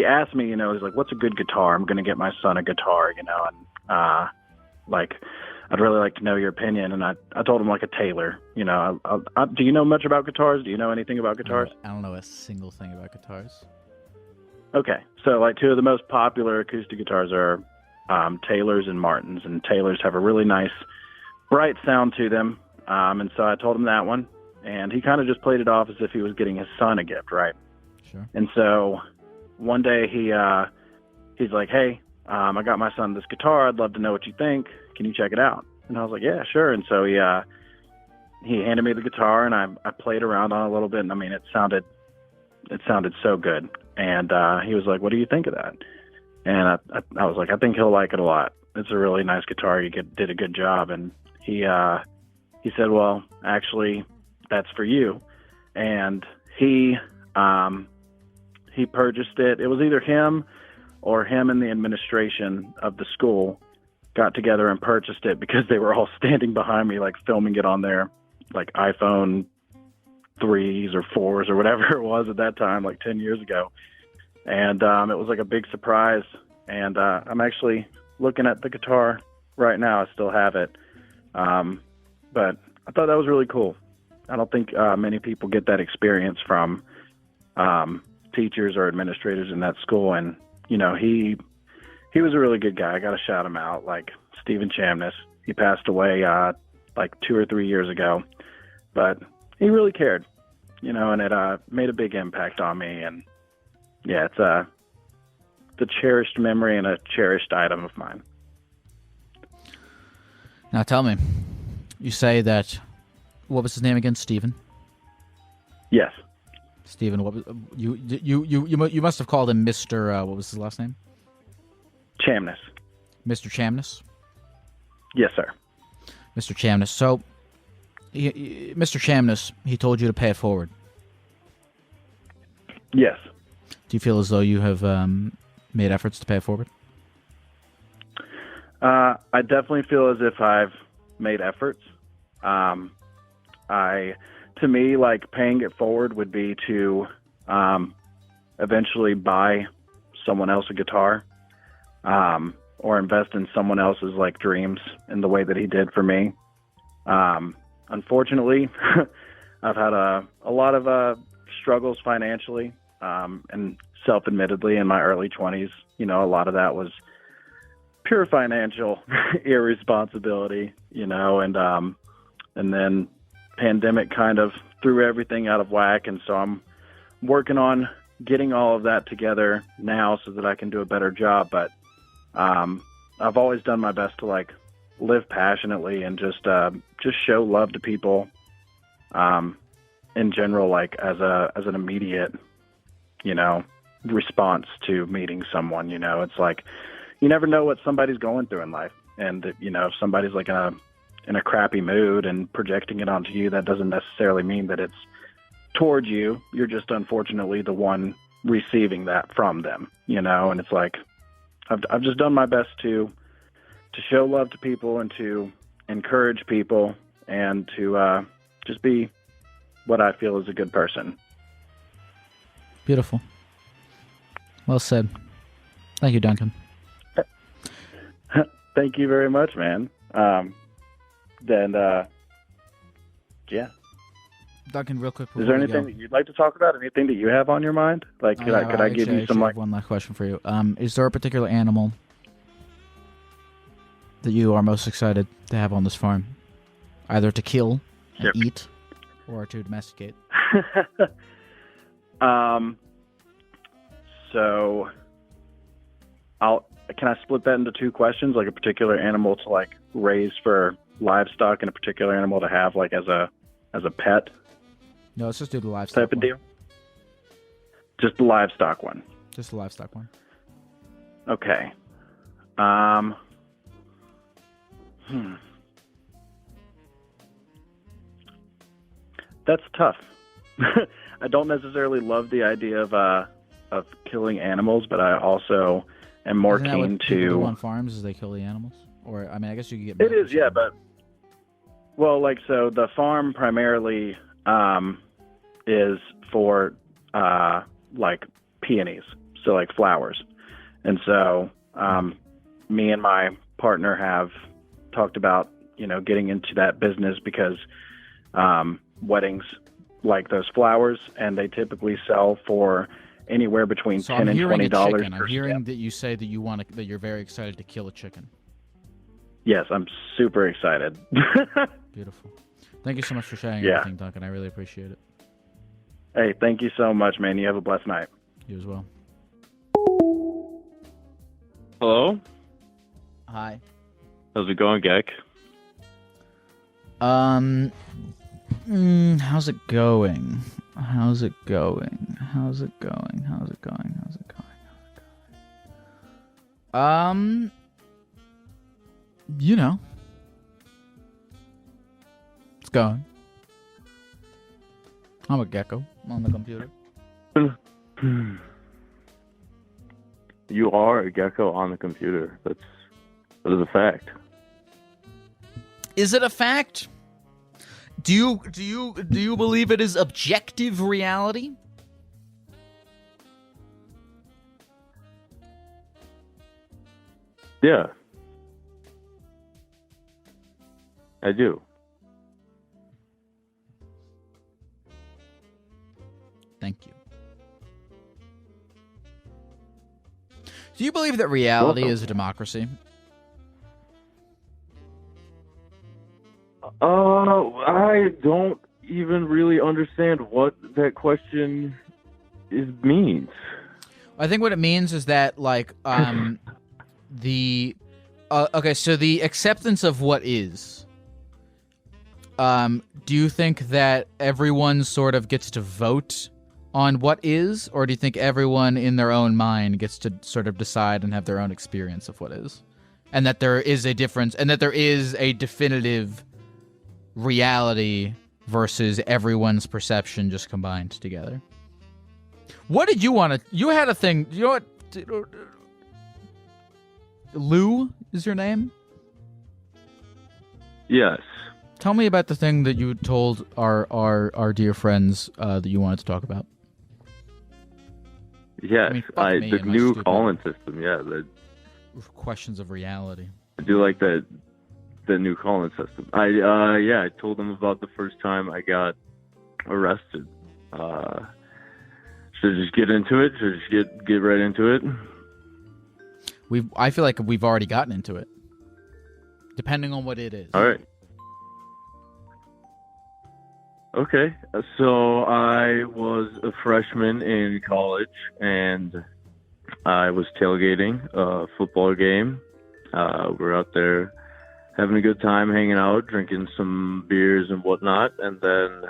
Speaker 14: asked me, he's like, what's a good guitar? I'm going to get my son a guitar, and like, I'd really like to know your opinion. And I told him like a Taylor. Do you know much about guitars? Do you know anything about guitars?
Speaker 3: I don't know a single thing about guitars.
Speaker 14: Okay, so like two of the most popular acoustic guitars are Taylors and Martins, and Taylors have a really nice, bright sound to them. And so I told him that one, and he kind of just played it off as if he was getting his son a gift, right?
Speaker 3: Sure.
Speaker 14: And so one day he's like, hey, I got my son this guitar. I'd love to know what you think. Can you check it out? And I was like, yeah, sure. And so he handed me the guitar, and I played around on it a little bit. And I mean, it sounded so good. And he was like, what do you think of that? And I was like, I think he'll like it a lot. It's a really nice guitar. You did a good job. And he said, well, actually, that's for you. And he purchased it. It was either him or him and the administration of the school got together and purchased it because they were all standing behind me, like filming it on their like iPhone 3s or 4s or whatever it was at that time, like 10 years ago. And it was like a big surprise. And I'm actually looking at the guitar right now. I still have it. But I thought that was really cool. I don't think many people get that experience from teachers or administrators in that school. And, you know, he was a really good guy. I got to shout him out, like Stephen Chamness. He passed away like 2 or 3 years ago. But he really cared, you know, and it made a big impact on me. And, yeah, it's a cherished memory and a cherished item of mine.
Speaker 3: Now tell me, you say that, what was his name again, Stephen?
Speaker 14: Yes.
Speaker 3: Stephen, what was, you must have called him Mr. What was his last name?
Speaker 14: Chamness.
Speaker 3: Mr. Chamness?
Speaker 14: Yes, sir.
Speaker 3: Mr. Chamness. So, Mr. Chamness, he told you to pay it forward.
Speaker 14: Yes.
Speaker 3: Do you feel as though you have made efforts to pay it forward?
Speaker 14: I definitely feel as if I've made efforts. To me, like, paying it forward would be to eventually buy someone else a guitar, or invest in someone else's like dreams in the way that he did for me. Unfortunately, I've had a lot of struggles financially, and self-admittedly in my early 20s. You know, a lot of that was pure financial irresponsibility, you know, and then pandemic kind of threw everything out of whack. And so I'm working on getting all of that together now so that I can do a better job. But I've always done my best to like live passionately and just show love to people in general, like as an immediate, you know, response to meeting someone. You know, it's like you never know what somebody's going through in life. And, you know, if somebody's like in a crappy mood and projecting it onto you, that doesn't necessarily mean that it's towards you. You're just unfortunately the one receiving that from them, you know. And it's like I've just done my best to show love to people and to encourage people and to just be what I feel is a good person.
Speaker 3: Beautiful. Well said. Thank you, Duncan.
Speaker 14: Thank you very much, man. Yeah.
Speaker 3: Duncan, real quick.
Speaker 14: Is there anything that you'd like to talk about? Anything that you have on your mind? Like, could I give you some like
Speaker 3: one last question for you? Is there a particular animal that you are most excited to have on this farm, either to kill and eat, or to domesticate?
Speaker 14: So, can I split that into two questions? Like a particular animal to like raise for livestock, and a particular animal to have like as a pet?
Speaker 3: No, let's just do the livestock
Speaker 14: type of deal. Just the livestock one.
Speaker 3: Just the livestock one.
Speaker 14: Okay. That's tough. I don't necessarily love the idea of killing animals, but I also am more
Speaker 3: Isn't
Speaker 14: keen
Speaker 3: that what people do
Speaker 14: to.
Speaker 3: on farms is they kill the animals, or I mean, I guess you could get.
Speaker 14: It is, yeah, but well, like so, the farm primarily is for like peonies, so like flowers, and so me and my partner have talked about, you know, getting into that business because weddings like those flowers, and they typically sell for anywhere between $10 and $20.
Speaker 3: I'm hearing that you say that that you're very excited to kill a chicken.
Speaker 14: Yes, I'm super excited.
Speaker 3: Beautiful. Thank you so much for sharing
Speaker 14: Yeah.
Speaker 3: everything, Duncan. I really appreciate it.
Speaker 14: Hey, thank you so much, man. You have a blessed night.
Speaker 3: You as well.
Speaker 12: Hello?
Speaker 3: Hi.
Speaker 12: How's it going, Geck?
Speaker 3: How's it going? How's it going? How's it going? How's it going? How's it going? You know. It's going. I'm a gecko on the computer.
Speaker 12: You are a gecko on the computer. That is a fact.
Speaker 3: Is it a fact? Do you believe it is objective reality?
Speaker 12: Yeah. I do.
Speaker 3: Thank you. Do you believe that reality is a democracy?
Speaker 12: I don't even really understand what that question means.
Speaker 3: I think what it means is that, like, the acceptance of what is. Do you think that everyone sort of gets to vote on what is, or do you think everyone in their own mind gets to sort of decide and have their own experience of what is? And that there is a difference, and that there is a definitive reality versus everyone's perception just combined together. What did you want to... You had a thing... You know what... Lou is your name?
Speaker 12: Yes.
Speaker 3: Tell me about the thing that you told our dear friends that you wanted to talk about.
Speaker 12: Yes, the new call-in system. Yeah,
Speaker 3: questions of reality.
Speaker 12: I do like the new call-in system. I told them about the first time I got arrested. Should I just get into it? Should I just get right into it?
Speaker 3: I feel like we've already gotten into it, depending on what it is.
Speaker 12: All right. Okay, so I was a freshman in college, and I was tailgating a football game. We're out there having a good time, hanging out, drinking some beers and whatnot, and then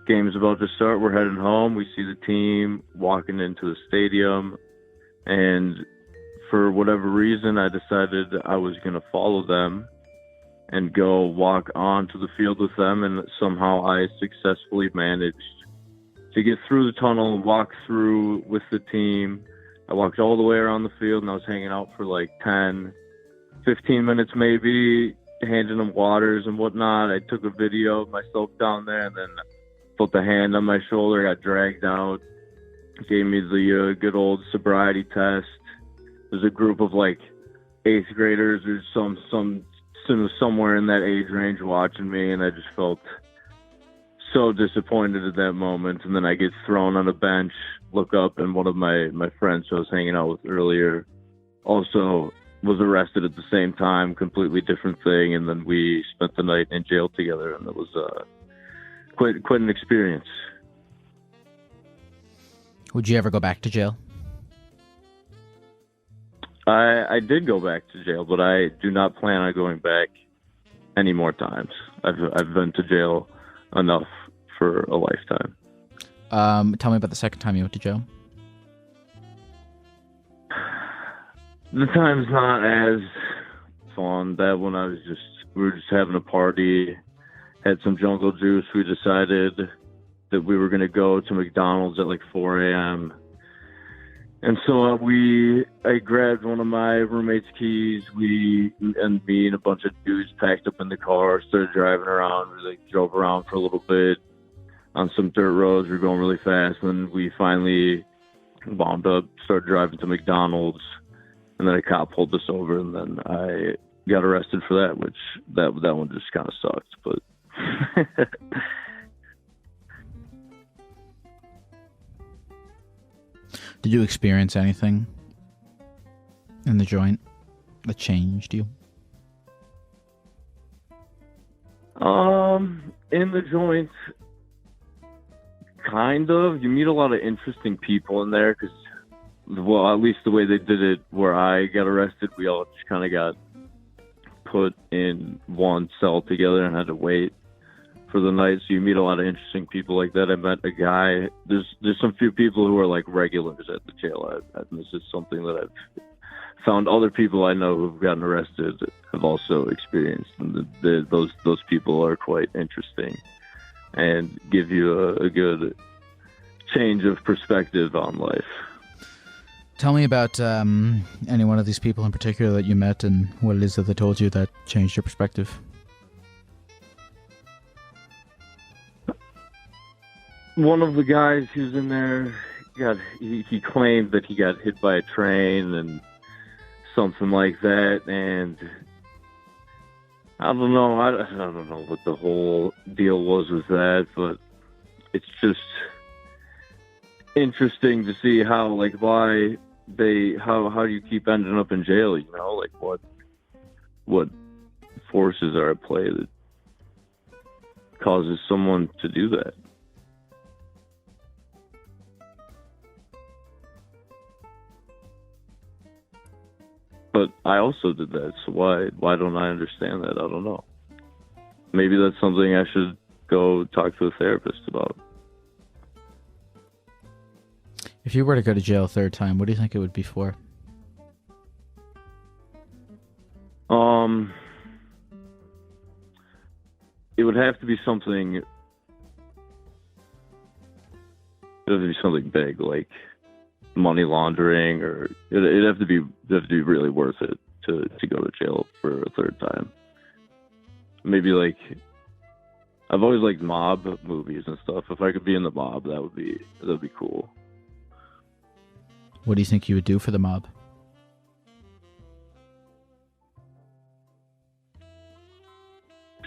Speaker 12: game's about to start. We're heading home. We see the team walking into the stadium, and for whatever reason, I decided I was going to follow them and go walk onto the field with them, and somehow I successfully managed to get through the tunnel and walk through with the team. I walked all the way around the field, and I was hanging out for like 10, 15 minutes maybe, handing them waters and whatnot. I took a video of myself down there, and then put the hand on my shoulder, got dragged out, gave me the good old sobriety test. There's a group of like 8th graders or somewhere in that age range watching me, and I just felt so disappointed at that moment. And then I get thrown on a bench, look up, and one of my friends who I was hanging out with earlier also was arrested at the same time, completely different thing, and then we spent the night in jail together, and it was quite an experience.
Speaker 3: Would you ever go back to jail?
Speaker 12: I did go back to jail, but I do not plan on going back any more times. I've been to jail enough for a lifetime.
Speaker 3: Tell me about the second time you went to jail.
Speaker 12: The time's not as fun. That one we were just having a party, had some jungle juice. We decided that we were going to go to McDonald's at like 4 a.m. And so I grabbed one of my roommate's keys. Me and a bunch of dudes packed up in the car, started driving around. We drove around for a little bit on some dirt roads. We were going really fast. And we finally wound up, started driving to McDonald's. And then a cop pulled us over, and then I got arrested for that, which that one just kind of sucked. But
Speaker 3: did you experience anything in the joint that changed you?
Speaker 12: In the joint, kind of. You meet a lot of interesting people in there because well, at least the way they did it where I got arrested, we all just kind of got put in one cell together and had to wait for the night. So you meet a lot of interesting people like that. I met a guy. There's some few people who are like regulars at the jail. And this is something that I've found other people I know who've gotten arrested have also experienced. And those people are quite interesting and give you a good change of perspective on life.
Speaker 3: Tell me about any one of these people in particular that you met and what it is that they told you that changed your perspective.
Speaker 12: One of the guys who's in there, he claimed that he got hit by a train and something like that, and I don't know. I don't know what the whole deal was with that, but it's just interesting to see how, like, why how you keep ending up in jail, you know, like what forces are at play that causes someone to do that. But I also did that, so why don't I understand that? I don't know. Maybe that's something I should go talk to a therapist about.
Speaker 3: If you were to go to jail a third time, what do you think it would be for?
Speaker 12: It would have to be something. It would have to be something big, like money laundering, or it'd have to be really worth it to go to jail for a third time. Maybe like, I've always liked mob movies and stuff. If I could be in the mob, that'd be cool.
Speaker 3: What do you think you would do for the mob?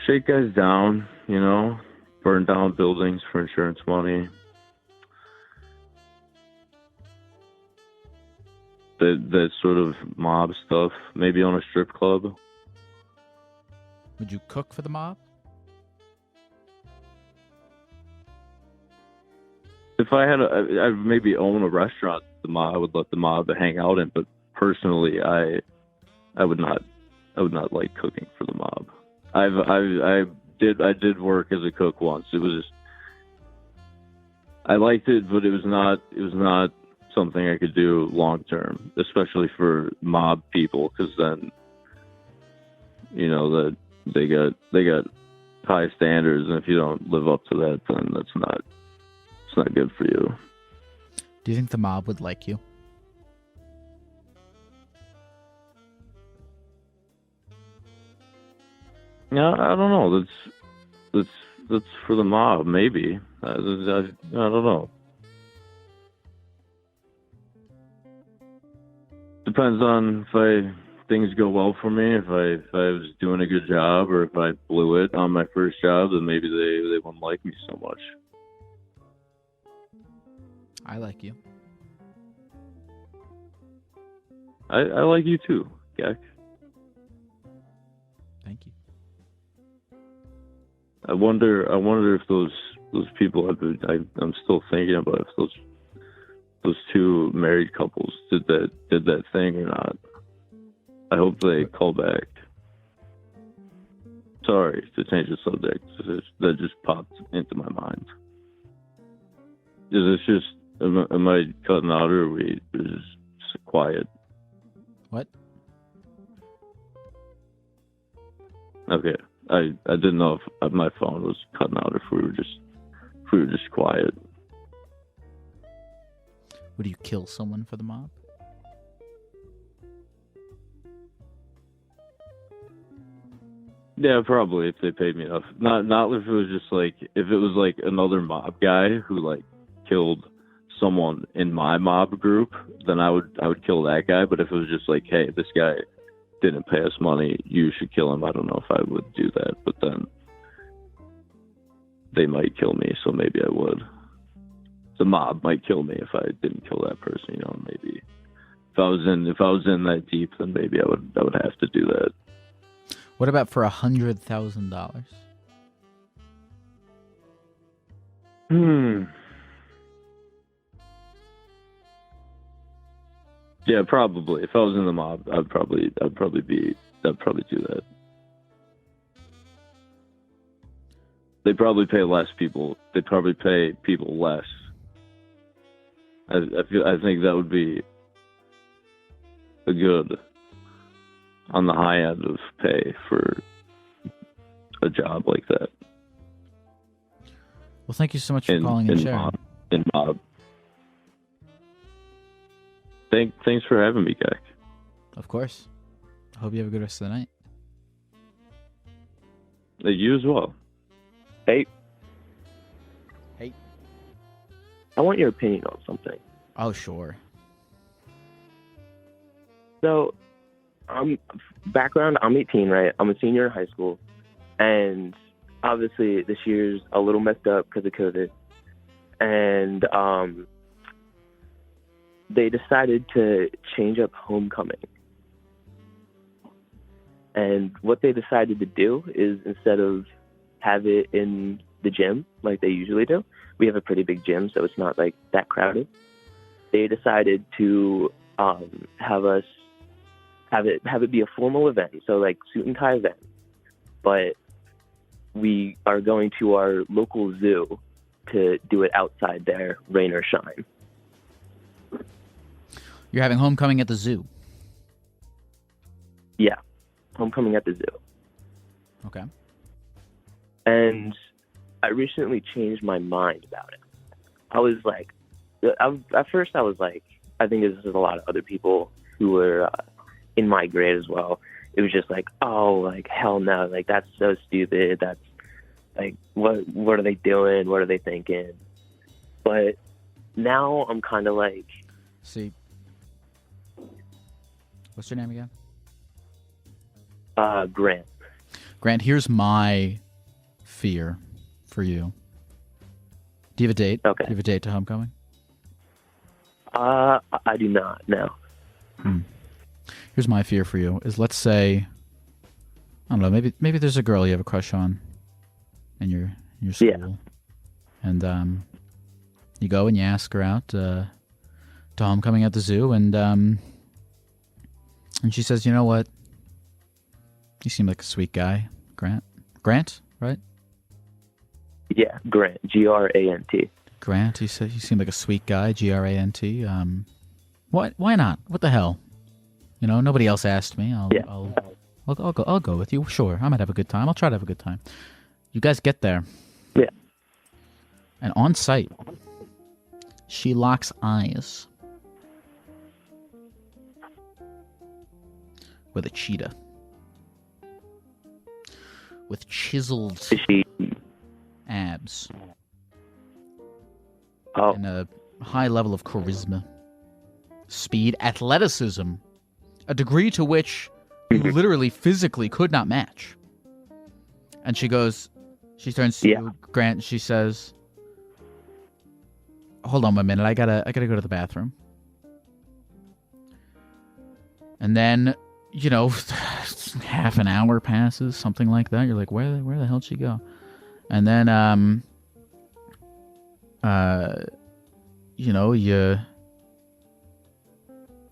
Speaker 12: Shake guys down, you know, burn down buildings for insurance money. That sort of mob stuff. Maybe on a strip club.
Speaker 3: Would you cook for the mob?
Speaker 12: If I had I'd maybe own a restaurant. I would let the mob hang out in, but personally, I would not like cooking for the mob. I did work as a cook once. It was just, I liked it, but it was not something I could do long term, especially for mob people, because then, you know, that they got high standards, and if you don't live up to that, then it's not good for you.
Speaker 3: Do you think the mob would like you?
Speaker 12: Yeah, I don't know. That's for the mob, maybe. I don't know. Depends on if things go well for me. If I was doing a good job, or if I blew it on my first job, then maybe they wouldn't like me so much.
Speaker 3: I like you.
Speaker 12: I like you too, Geck.
Speaker 3: Thank you.
Speaker 12: I wonder if those people I'm still thinking about if those two married couples did that thing or not. I hope they call back. Sorry to change the subject. That just popped into my mind. Is this just am I cutting out, or are we just quiet?
Speaker 3: What?
Speaker 12: Okay. I didn't know if my phone was cutting out, or if we were just quiet.
Speaker 3: Would you kill someone for the mob?
Speaker 12: Yeah, probably, if they paid me enough. Not if it was just like, if it was like another mob guy who like killed someone in my mob group, then I would kill that guy. But if it was just like, hey, this guy didn't pay us money, you should kill him, I don't know if I would do that. But then they might kill me, so maybe I would. The mob might kill me if I didn't kill that person, you know. Maybe if I was in that deep, then maybe I would have to do that.
Speaker 3: What about for $100,000?
Speaker 12: Yeah, probably. If I was in the mob, I'd probably do that. They probably pay less people. They probably pay people less. I think that would be a good on the high end of pay for a job like that.
Speaker 3: Well, thank you so much for calling and sharing.
Speaker 12: Mob. Thanks for having me, Geck.
Speaker 3: Of course. I hope you have a good rest of the night.
Speaker 12: You as well.
Speaker 15: Hey.
Speaker 3: Hey.
Speaker 15: I want your opinion on something.
Speaker 3: Oh, sure.
Speaker 15: So, background, I'm 18, right? I'm a senior in high school. And obviously this year's a little messed up because of COVID. And they decided to change up homecoming. And what they decided to do is, instead of have it in the gym like they usually do, we have a pretty big gym, so it's not like that crowded. They decided to have it be a formal event, so like suit and tie event. But we are going to our local zoo to do it outside there, rain or shine.
Speaker 3: You're having homecoming at the zoo?
Speaker 15: Yeah, homecoming at the zoo.
Speaker 3: Okay.
Speaker 15: And I recently changed my mind about it. I was like, at first I was like, I think this is a lot of other people who were in my grade as well. It was just like, oh, like, hell no, like, that's so stupid. That's like, what are they doing? What are they thinking? But now I'm kind of like...
Speaker 3: See, what's your name again?
Speaker 15: Grant.
Speaker 3: Grant, here's my fear for you. Do you have a date?
Speaker 15: Okay.
Speaker 3: Do you have a date to homecoming?
Speaker 15: I do not, no.
Speaker 3: Here's my fear for you, is let's say, I don't know, maybe there's a girl you have a crush on in your school.
Speaker 15: Yeah.
Speaker 3: And you go and you ask her out to homecoming at the zoo, and she says, you know what? You seem like a sweet guy, Grant. Grant, right?
Speaker 15: Yeah, Grant. Grant.
Speaker 3: Grant, you said you seem like a sweet guy, Grant. Why not? What the hell? You know, nobody else asked me. I'll go with you. Sure, I might have a good time. I'll try to have a good time. You guys get there.
Speaker 15: Yeah.
Speaker 3: And on site, she locks eyes with a cheetah. With chiseled abs.
Speaker 15: Oh.
Speaker 3: And a high level of charisma. Speed, athleticism. A degree to which you literally physically could not match. And she turns to Grant and she says, hold on a minute, I gotta go to the bathroom. And then, you know, half an hour passes, something like that. You're like, where the hell did she go? And then, you know,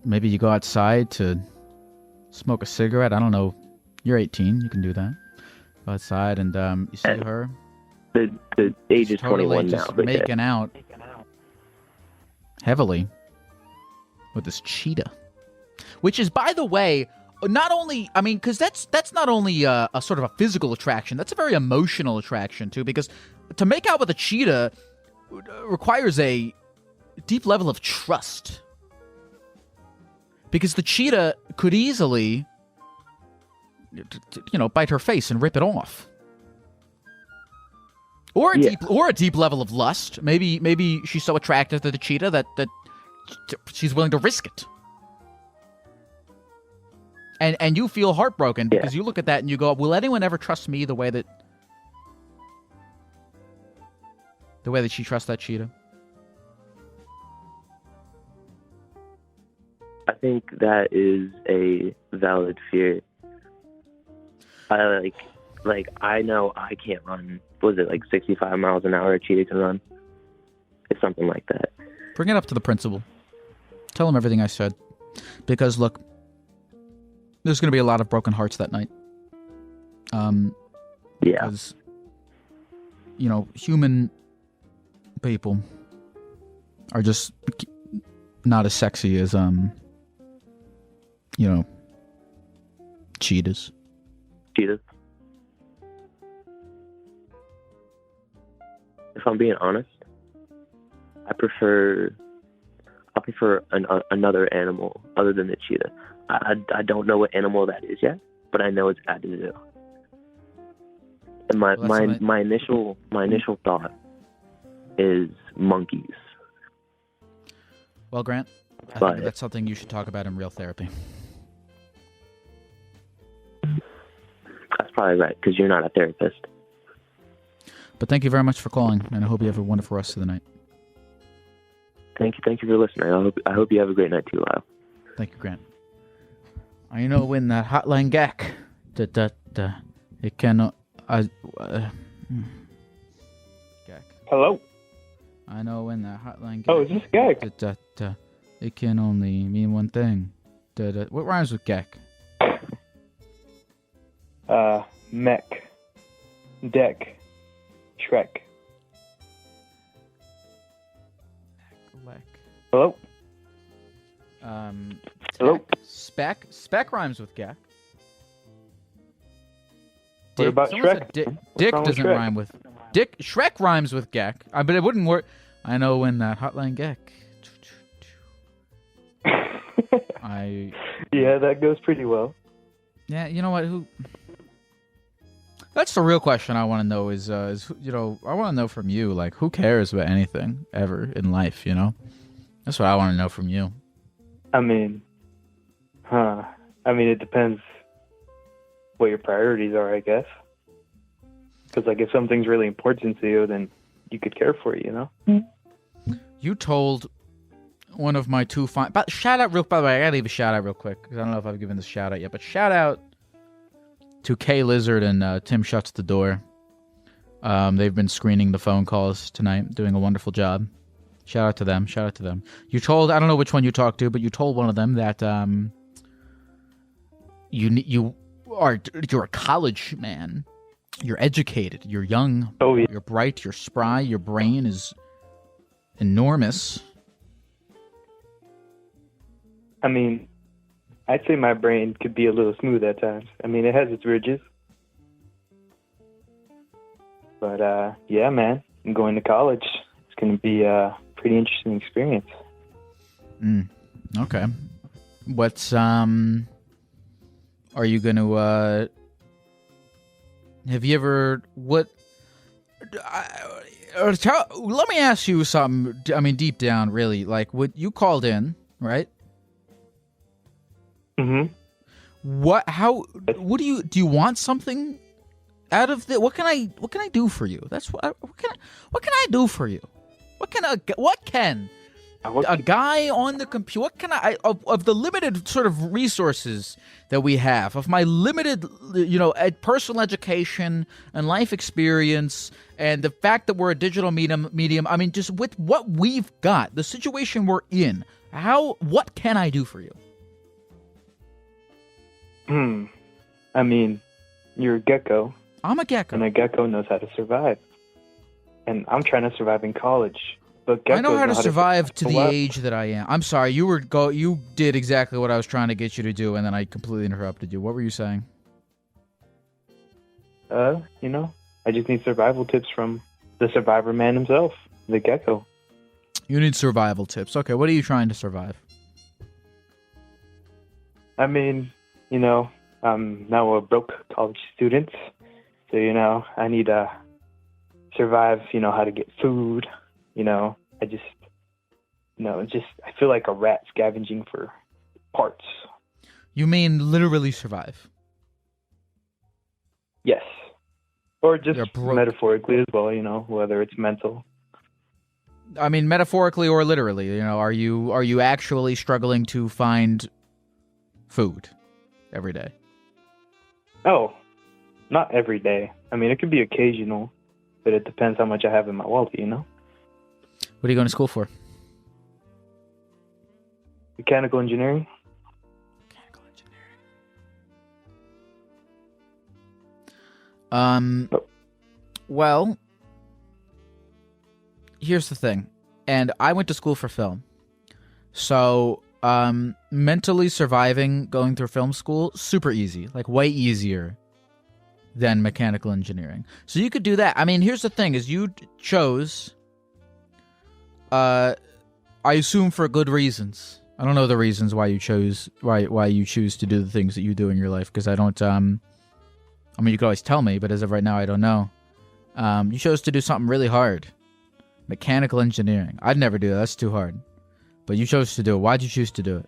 Speaker 3: maybe you go outside to smoke a cigarette. I don't know. You're 18. You can do that. Go outside and you see her.
Speaker 15: The age is
Speaker 3: totally
Speaker 15: 21 now.
Speaker 3: just making out heavily with this cheetah. Which is, by the way, not only, I mean, because that's not only a sort of a physical attraction, that's a very emotional attraction, too, because to make out with a cheetah requires a deep level of trust. Because the cheetah could easily, you know, bite her face and rip it off. Or a deep level of lust. Maybe she's so attracted to the cheetah that she's willing to risk it. And you feel heartbroken because you look at that and you go, will anyone ever trust me the way that she trusts that cheetah?
Speaker 15: I think that is a valid fear. I know I can't run. Was it like 65 miles an hour a cheetah can run? It's something like that.
Speaker 3: Bring it up to the principal. Tell him everything I said. Because, look, there's going to be a lot of broken hearts that night.
Speaker 15: Yeah.
Speaker 3: Because, you know, human people are just not as sexy as, you know, cheetahs.
Speaker 15: Cheetahs. If I'm being honest, I prefer another animal other than the cheetah. I don't know what animal that is yet, but I know it's at the zoo. And my initial thought is monkeys.
Speaker 3: Well, Grant, I think that's something you should talk about in real therapy.
Speaker 15: That's probably right, because you're not a therapist.
Speaker 3: But thank you very much for calling, and I hope you have a wonderful rest of the night.
Speaker 15: Thank you for listening. I hope you have a great night too, Lyle.
Speaker 3: Thank you, Grant. I know when that hotline Gek it cannot. Gek.
Speaker 6: Hello.
Speaker 3: I know when that hotline Gek.
Speaker 6: Oh, is this Gek?
Speaker 3: It can only mean one thing. What rhymes with Gek?
Speaker 6: Mech. Deck. Shrek. Hello?
Speaker 3: Hello? Spec rhymes with Gek.
Speaker 6: What about Shrek?
Speaker 3: Dick doesn't rhyme with... Shrek rhymes with Gek. But it wouldn't work. I know when that hotline Gek.
Speaker 6: Yeah, that goes pretty well.
Speaker 3: Yeah, you know what? That's the real question I want to know is you know, I want to know from you, like, who cares about anything ever in life, you know? That's what I want to know from you.
Speaker 6: I mean, it depends what your priorities are, I guess. Because, like, if something's really important to you, then you could care for it, you know?
Speaker 3: You told one of my two fine... But shout out by the way, I gotta leave a shout out real quick, because I don't know if I've given this shout out yet, but shout out to K Lizard and Tim Shuts the Door. They've been screening the phone calls tonight, doing a wonderful job. Shout out to them. Shout out to them. You told, I don't know which one you talked to, but you told one of them that you're a college man. You're educated. You're young.
Speaker 6: Oh, yeah.
Speaker 3: You're bright. You're spry. Your brain is enormous.
Speaker 6: I mean, I'd say my brain could be a little smooth at times. I mean, it has its ridges. But, yeah, man, I'm going to college. It's going to be a pretty interesting experience.
Speaker 3: Okay. What's, are you going to, have you ever, let me ask you something, I mean, deep down, really, like, you called in, right?
Speaker 6: Mm-hmm.
Speaker 3: What do you want something out of the, what can I do for you? That's what can I do for you? What can a guy on the computer, what can I, of the limited sort of resources that we have, of my limited, you know, personal education and life experience, and the fact that we're a digital medium, I mean, just with what we've got, the situation we're in, what can I do for you?
Speaker 6: I mean, you're a gecko.
Speaker 3: I'm a gecko.
Speaker 6: And a gecko knows how to survive. And I'm trying to survive in college. But
Speaker 3: I know how to survive to the age that I am. I'm sorry, you did exactly what I was trying to get you to do, and then I completely interrupted you. What were you saying?
Speaker 6: You know, I just need survival tips from the survivor man himself, the gecko.
Speaker 3: You need survival tips. Okay, what are you trying to survive?
Speaker 6: I mean, you know, I'm now a broke college student, so, you know, I need to survive, you know, how to get food, you know, I feel like a rat scavenging for parts.
Speaker 3: You mean literally survive?
Speaker 6: Yes. Or just metaphorically as well, you know, whether it's mental.
Speaker 3: I mean, metaphorically or literally, you know, are you actually struggling to find food every day?
Speaker 6: Oh, not every day. I mean, it could be occasional, but it depends how much I have in my wallet, you know?
Speaker 3: What are you going to school for?
Speaker 6: Mechanical engineering.
Speaker 3: Well, here's the thing. And I went to school for film. So, mentally surviving going through film school, super easy. Like, way easier than mechanical engineering. So you could do that. I mean, here's the thing, is you chose, I assume for good reasons. I don't know the reasons why you chose, why you choose to do the things that you do in your life, because I don't, I mean, you could always tell me, but as of right now, I don't know. You chose to do something really hard. Mechanical engineering. I'd never do that. That's too hard. But you chose to do it. Why'd you choose to do it?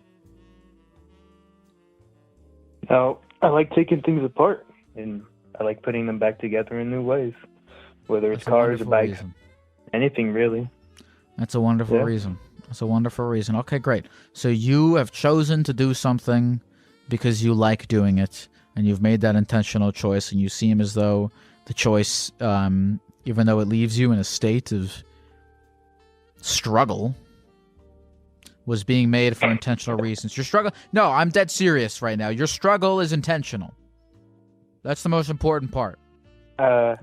Speaker 6: Now, I like taking things apart, and I like putting them back together in new ways. Whether it's cars or bikes, anything really.
Speaker 3: That's a wonderful reason. That's a wonderful reason. Okay, great. So you have chosen to do something because you like doing it, and you've made that intentional choice, and you seem as though the choice, even though it leaves you in a state of struggle, was being made for intentional reasons. Your struggle... No, I'm dead serious right now. Your struggle is intentional. That's the most important part.
Speaker 6: I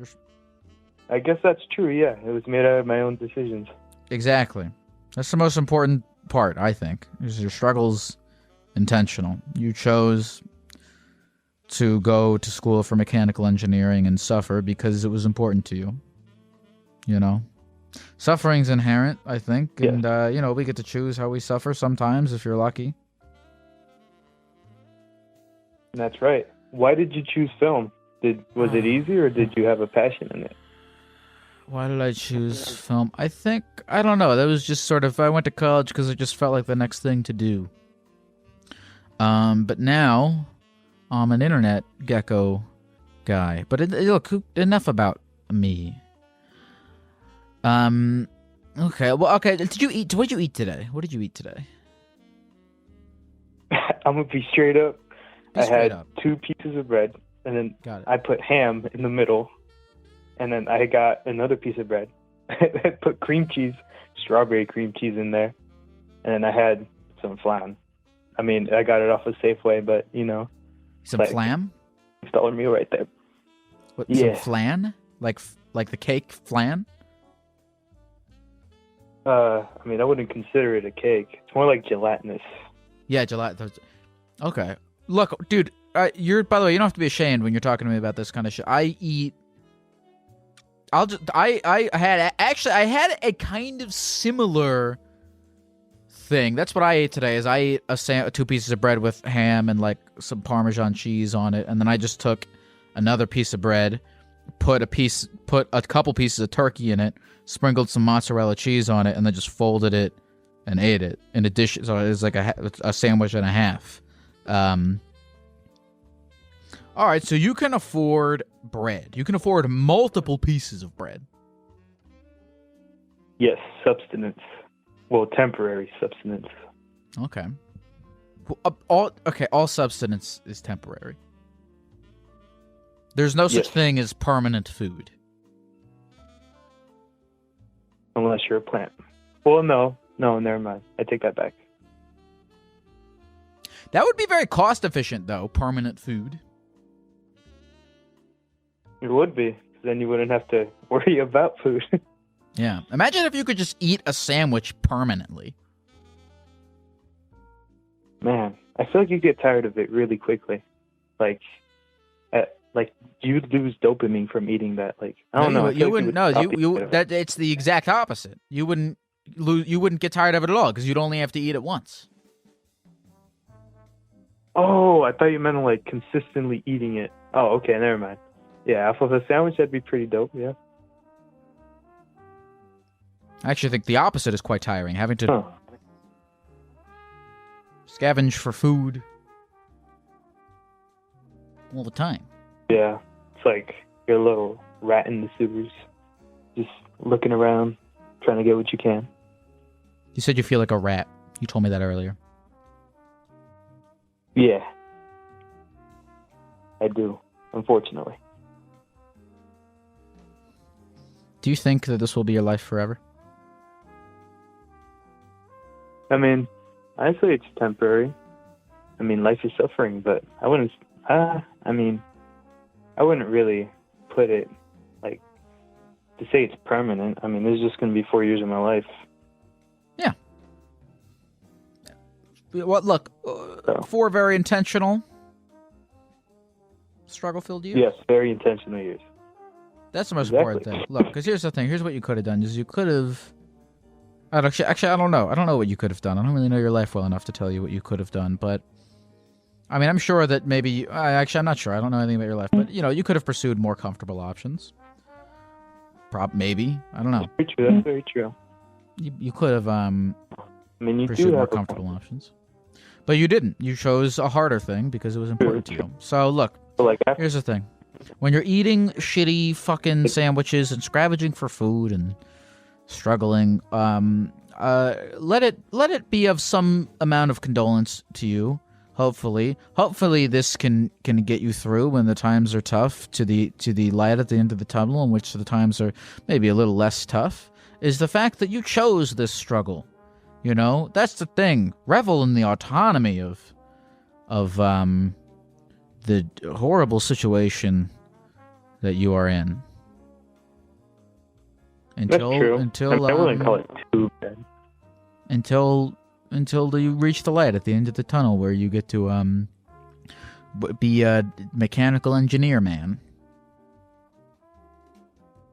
Speaker 6: guess that's true, yeah. It was made out of my own decisions.
Speaker 3: Exactly. That's the most important part, I think, is your struggle's intentional. You chose to go to school for mechanical engineering and suffer because it was important to you. You know? Suffering's inherent, I think, and, you know, we get to choose how we suffer sometimes if you're lucky.
Speaker 6: That's right. Why did you choose film? Was it easy, or did you have a passion in it?
Speaker 3: Why did I choose film? I think, I don't know, that was just sort of, I went to college because it just felt like the next thing to do. But now, I'm an internet gecko guy. But look, enough about me. Okay, well, okay, what did you eat today? What did you eat today?
Speaker 6: I'm gonna be straight up. I had 2 pieces of bread, and then I put ham in the middle, and then I got another piece of bread. I put cream cheese, strawberry cream cheese in there, and then I had some flan. I mean, I got it off of Safeway, but, you know.
Speaker 3: Some flam?
Speaker 6: $6 meal right there.
Speaker 3: What, some flan? Like the cake flan?
Speaker 6: I mean, I wouldn't consider it a cake. It's more like gelatinous.
Speaker 3: Yeah, gelatinous. Okay. Look, dude, by the way, you don't have to be ashamed when you're talking to me about this kind of shit. I had a kind of similar thing. That's what I ate today. Is I ate 2 pieces of bread with ham and like some Parmesan cheese on it, and then I just took another piece of bread, put a couple pieces of turkey in it, sprinkled some mozzarella cheese on it, and then just folded it and ate it in a dish. So it was like a sandwich and a half. All right, so you can afford bread. You can afford multiple pieces of bread.
Speaker 6: Yes, subsistence. Well, temporary subsistence.
Speaker 3: Okay. All subsistence is temporary. There's no such thing as permanent food.
Speaker 6: Unless you're a plant. Well, no, never mind. I take that back.
Speaker 3: That would be very cost efficient, though, permanent food.
Speaker 6: It would be. Then you wouldn't have to worry about food.
Speaker 3: Yeah. Imagine if you could just eat a sandwich permanently.
Speaker 6: Man, I feel like you get tired of it really quickly. Like you'd lose dopamine from eating that. Like, I don't know.
Speaker 3: You wouldn't. No, that it's the exact opposite. You wouldn't get tired of it at all because you'd only have to eat it once.
Speaker 6: Oh, I thought you meant like consistently eating it. Oh, okay, never mind. Yeah, off of a sandwich, that'd be pretty dope. Yeah.
Speaker 3: I actually think the opposite is quite tiring, having to scavenge for food all the time.
Speaker 6: Yeah, it's like you're a little rat in the sewers, just looking around, trying to get what you can.
Speaker 3: You said you feel like a rat. You told me that earlier.
Speaker 6: Yeah, I do, unfortunately.
Speaker 3: Do you think that this will be your life forever?
Speaker 6: I mean, honestly, it's temporary. I mean, life is suffering, but I wouldn't really
Speaker 16: put it, like, to say it's permanent, I mean, this is just going to be 4 years of my life.
Speaker 3: Yeah. Well, look, 4 very intentional, struggle-filled years.
Speaker 16: Yes, very intentional years.
Speaker 3: That's the most important thing. Look, because here's the thing. Here's what you could have done. Is you could have... Actually, I don't know. I don't know what you could have done. I don't really know your life well enough to tell you what you could have done. But, I mean, I'm sure that maybe... Actually, I'm not sure. I don't know anything about your life. But, you know, you could have pursued more comfortable options. Maybe. I don't know.
Speaker 16: Very true. That's very true.
Speaker 3: You could have
Speaker 16: you
Speaker 3: pursued
Speaker 16: do
Speaker 3: more
Speaker 16: have a
Speaker 3: comfortable options. But you didn't. You chose a harder thing because it was important to you. So, look, here's the thing. When you're eating shitty fucking sandwiches and scavenging for food and struggling, let it be of some amount of condolence to you. Hopefully this can get you through when the times are tough to the light at the end of the tunnel, in which the times are maybe a little less tough. Is the fact that you chose this struggle. You know, that's the thing. Revel in the autonomy of the horrible situation that you are in.
Speaker 16: That's true. I wouldn't call it too bad.
Speaker 3: Until you reach the light at the end of the tunnel, where you get to be a mechanical engineer, man.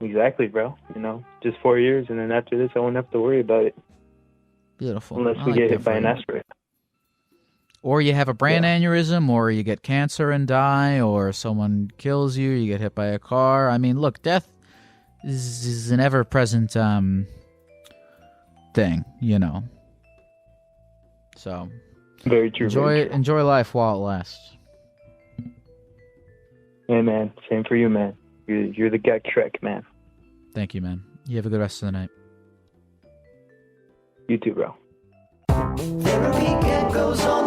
Speaker 16: Exactly, bro. You know, just 4 years, and then after this, I won't have to worry about it.
Speaker 3: Beautiful.
Speaker 16: Unless we get hit by an asteroid.
Speaker 3: Or you have a brain aneurysm, or you get cancer and die, or someone kills you, you get hit by a car. I mean, look, death is an ever-present thing, you know. So,
Speaker 16: very true.
Speaker 3: Enjoy life while it lasts.
Speaker 16: Hey, man. Same for you, man. You're the Gek Shrek, man.
Speaker 3: Thank you, man. You have a good rest of the night.
Speaker 16: You too, bro.
Speaker 1: Therapy Geckos on